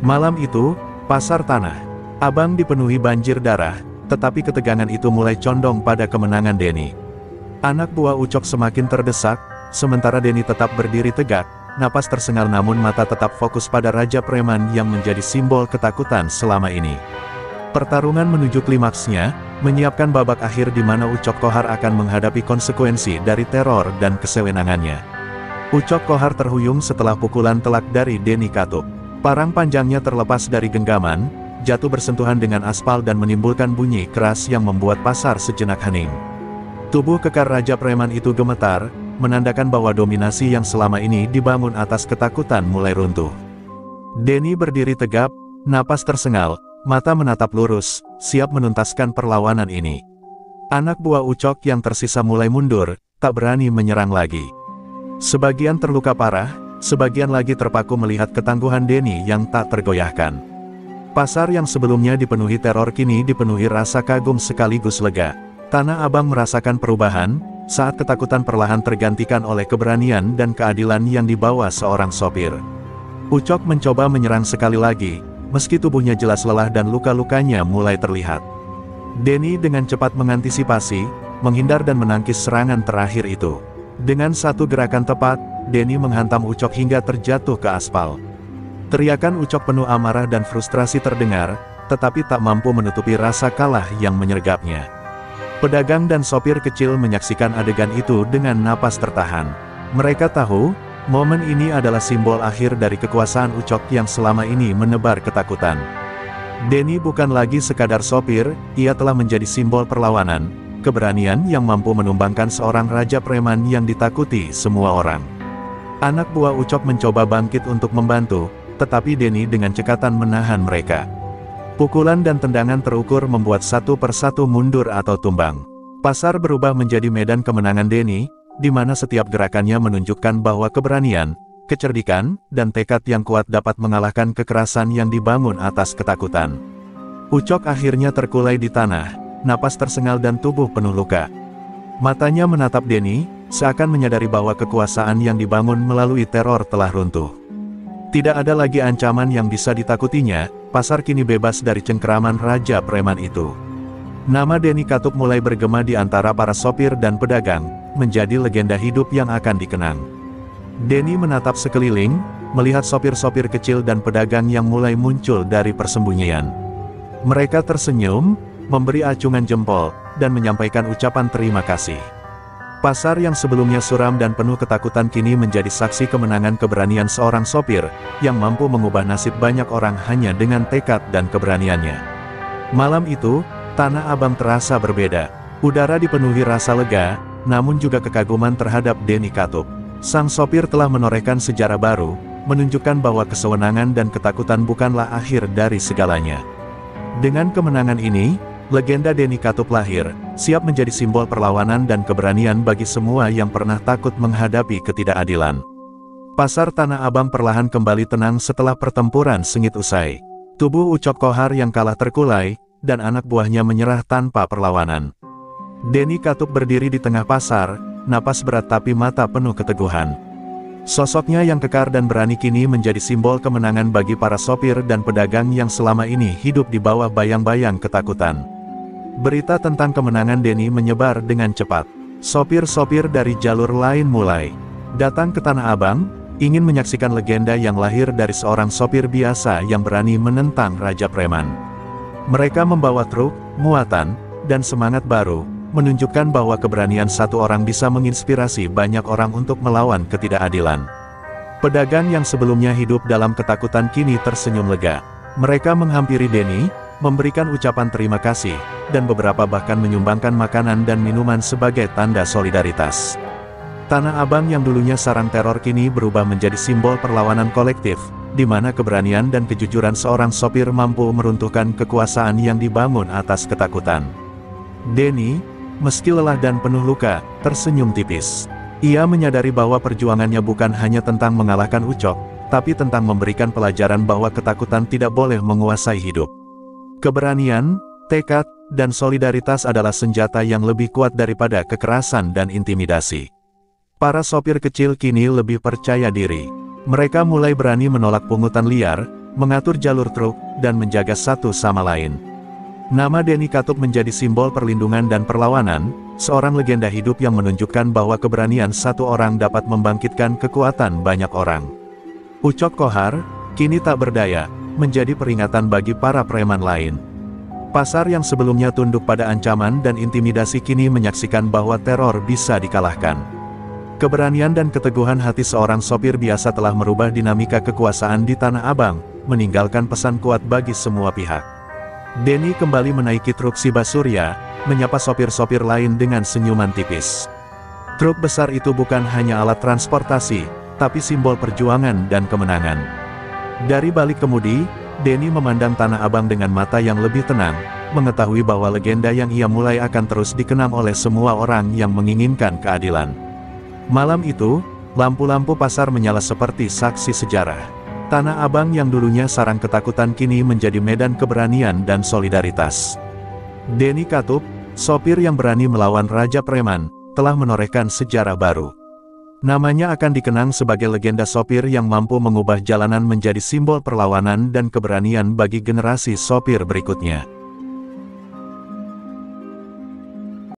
Malam itu, pasar Tanah Abang dipenuhi banjir darah, tetapi ketegangan itu mulai condong pada kemenangan Denny. Anak buah Ucok semakin terdesak, sementara Denny tetap berdiri tegak, napas tersengal namun mata tetap fokus pada Raja Preman yang menjadi simbol ketakutan selama ini. Pertarungan menuju klimaksnya, menyiapkan babak akhir di mana Ucok Kohar akan menghadapi konsekuensi dari teror dan kesewenangannya. Ucok Kohar terhuyung setelah pukulan telak dari Denny Katup. Parang panjangnya terlepas dari genggaman, jatuh bersentuhan dengan aspal dan menimbulkan bunyi keras yang membuat pasar sejenak hening. Tubuh kekar Raja Preman itu gemetar, menandakan bahwa dominasi yang selama ini dibangun atas ketakutan mulai runtuh. Denny berdiri tegap, napas tersengal, mata menatap lurus, siap menuntaskan perlawanan ini. Anak buah Ucok yang tersisa mulai mundur, tak berani menyerang lagi. Sebagian terluka parah, sebagian lagi terpaku melihat ketangguhan Denny yang tak tergoyahkan. Pasar yang sebelumnya dipenuhi teror kini dipenuhi rasa kagum sekaligus lega. Tanah Abang merasakan perubahan, saat ketakutan perlahan tergantikan oleh keberanian dan keadilan yang dibawa seorang sopir. Ucok mencoba menyerang sekali lagi, meski tubuhnya jelas lelah dan luka-lukanya mulai terlihat. Denny dengan cepat mengantisipasi, menghindar dan menangkis serangan terakhir itu. Dengan satu gerakan tepat, Denny menghantam Ucok hingga terjatuh ke aspal. Teriakan Ucok penuh amarah dan frustrasi terdengar, tetapi tak mampu menutupi rasa kalah yang menyergapnya. Pedagang dan sopir kecil menyaksikan adegan itu dengan napas tertahan. Mereka tahu, momen ini adalah simbol akhir dari kekuasaan Ucok yang selama ini menebar ketakutan. Denny bukan lagi sekadar sopir, ia telah menjadi simbol perlawanan, keberanian yang mampu menumbangkan seorang raja preman yang ditakuti semua orang. Anak buah Ucok mencoba bangkit untuk membantu, tetapi Denny dengan cekatan menahan mereka. Pukulan dan tendangan terukur membuat satu persatu mundur atau tumbang. Pasar berubah menjadi medan kemenangan Denny, di mana setiap gerakannya menunjukkan bahwa keberanian, kecerdikan, dan tekad yang kuat dapat mengalahkan kekerasan yang dibangun atas ketakutan. Ucok akhirnya terkulai di tanah, napas tersengal dan tubuh penuh luka. Matanya menatap Denny, seakan menyadari bahwa kekuasaan yang dibangun melalui teror telah runtuh. Tidak ada lagi ancaman yang bisa ditakutinya, pasar kini bebas dari cengkeraman raja preman itu. Nama Denny Katup mulai bergema di antara para sopir dan pedagang, menjadi legenda hidup yang akan dikenang. Denny menatap sekeliling, melihat sopir-sopir kecil dan pedagang yang mulai muncul dari persembunyian. Mereka tersenyum, memberi acungan jempol, dan menyampaikan ucapan terima kasih. Pasar yang sebelumnya suram dan penuh ketakutan kini menjadi saksi kemenangan keberanian seorang sopir, yang mampu mengubah nasib banyak orang hanya dengan tekad dan keberaniannya. Malam itu, Tanah Abang terasa berbeda. Udara dipenuhi rasa lega, namun juga kekaguman terhadap Denny Katup. Sang sopir telah menorehkan sejarah baru, menunjukkan bahwa kesewenangan dan ketakutan bukanlah akhir dari segalanya. Dengan kemenangan ini, legenda Denny Katup lahir, siap menjadi simbol perlawanan dan keberanian bagi semua yang pernah takut menghadapi ketidakadilan. Pasar Tanah Abang perlahan kembali tenang setelah pertempuran sengit usai. Tubuh Ucok Kohar yang kalah terkulai, dan anak buahnya menyerah tanpa perlawanan. Denny Katup berdiri di tengah pasar, napas berat tapi mata penuh keteguhan. Sosoknya yang kekar dan berani kini menjadi simbol kemenangan bagi para sopir dan pedagang yang selama ini hidup di bawah bayang-bayang ketakutan. Berita tentang kemenangan Denny menyebar dengan cepat. Sopir-sopir dari jalur lain mulai datang ke Tanah Abang, ingin menyaksikan legenda yang lahir dari seorang sopir biasa yang berani menentang Raja Preman. Mereka membawa truk, muatan, dan semangat baru, menunjukkan bahwa keberanian satu orang bisa menginspirasi banyak orang untuk melawan ketidakadilan. Pedagang yang sebelumnya hidup dalam ketakutan kini tersenyum lega. Mereka menghampiri Denny, memberikan ucapan terima kasih, dan beberapa bahkan menyumbangkan makanan dan minuman sebagai tanda solidaritas. Tanah Abang yang dulunya sarang teror kini berubah menjadi simbol perlawanan kolektif, di mana keberanian dan kejujuran seorang sopir mampu meruntuhkan kekuasaan yang dibangun atas ketakutan. Denny, meski lelah dan penuh luka, tersenyum tipis. Ia menyadari bahwa perjuangannya bukan hanya tentang mengalahkan Ucok, tapi tentang memberikan pelajaran bahwa ketakutan tidak boleh menguasai hidup. Keberanian, tekad, dan solidaritas adalah senjata yang lebih kuat daripada kekerasan dan intimidasi. Para sopir kecil kini lebih percaya diri. Mereka mulai berani menolak pungutan liar, mengatur jalur truk, dan menjaga satu sama lain. Nama Denny Katup menjadi simbol perlindungan dan perlawanan, seorang legenda hidup yang menunjukkan bahwa keberanian satu orang dapat membangkitkan kekuatan banyak orang. Ucok Kohar, kini tak berdaya, menjadi peringatan bagi para preman lain. Pasar yang sebelumnya tunduk pada ancaman dan intimidasi kini menyaksikan bahwa teror bisa dikalahkan. Keberanian dan keteguhan hati seorang sopir biasa telah merubah dinamika kekuasaan di Tanah Abang, meninggalkan pesan kuat bagi semua pihak. Denny kembali menaiki truk Siba Surya, menyapa sopir-sopir lain dengan senyuman tipis. Truk besar itu bukan hanya alat transportasi, tapi simbol perjuangan dan kemenangan. Dari balik kemudi, Denny memandang Tanah Abang dengan mata yang lebih tenang, mengetahui bahwa legenda yang ia mulai akan terus dikenang oleh semua orang yang menginginkan keadilan. Malam itu, lampu-lampu pasar menyala seperti saksi sejarah. Tanah Abang yang dulunya sarang ketakutan kini menjadi medan keberanian dan solidaritas. Denny Katup, sopir yang berani melawan Raja Preman, telah menorehkan sejarah baru. Namanya akan dikenang sebagai legenda sopir yang mampu mengubah jalanan menjadi simbol perlawanan dan keberanian bagi generasi sopir berikutnya.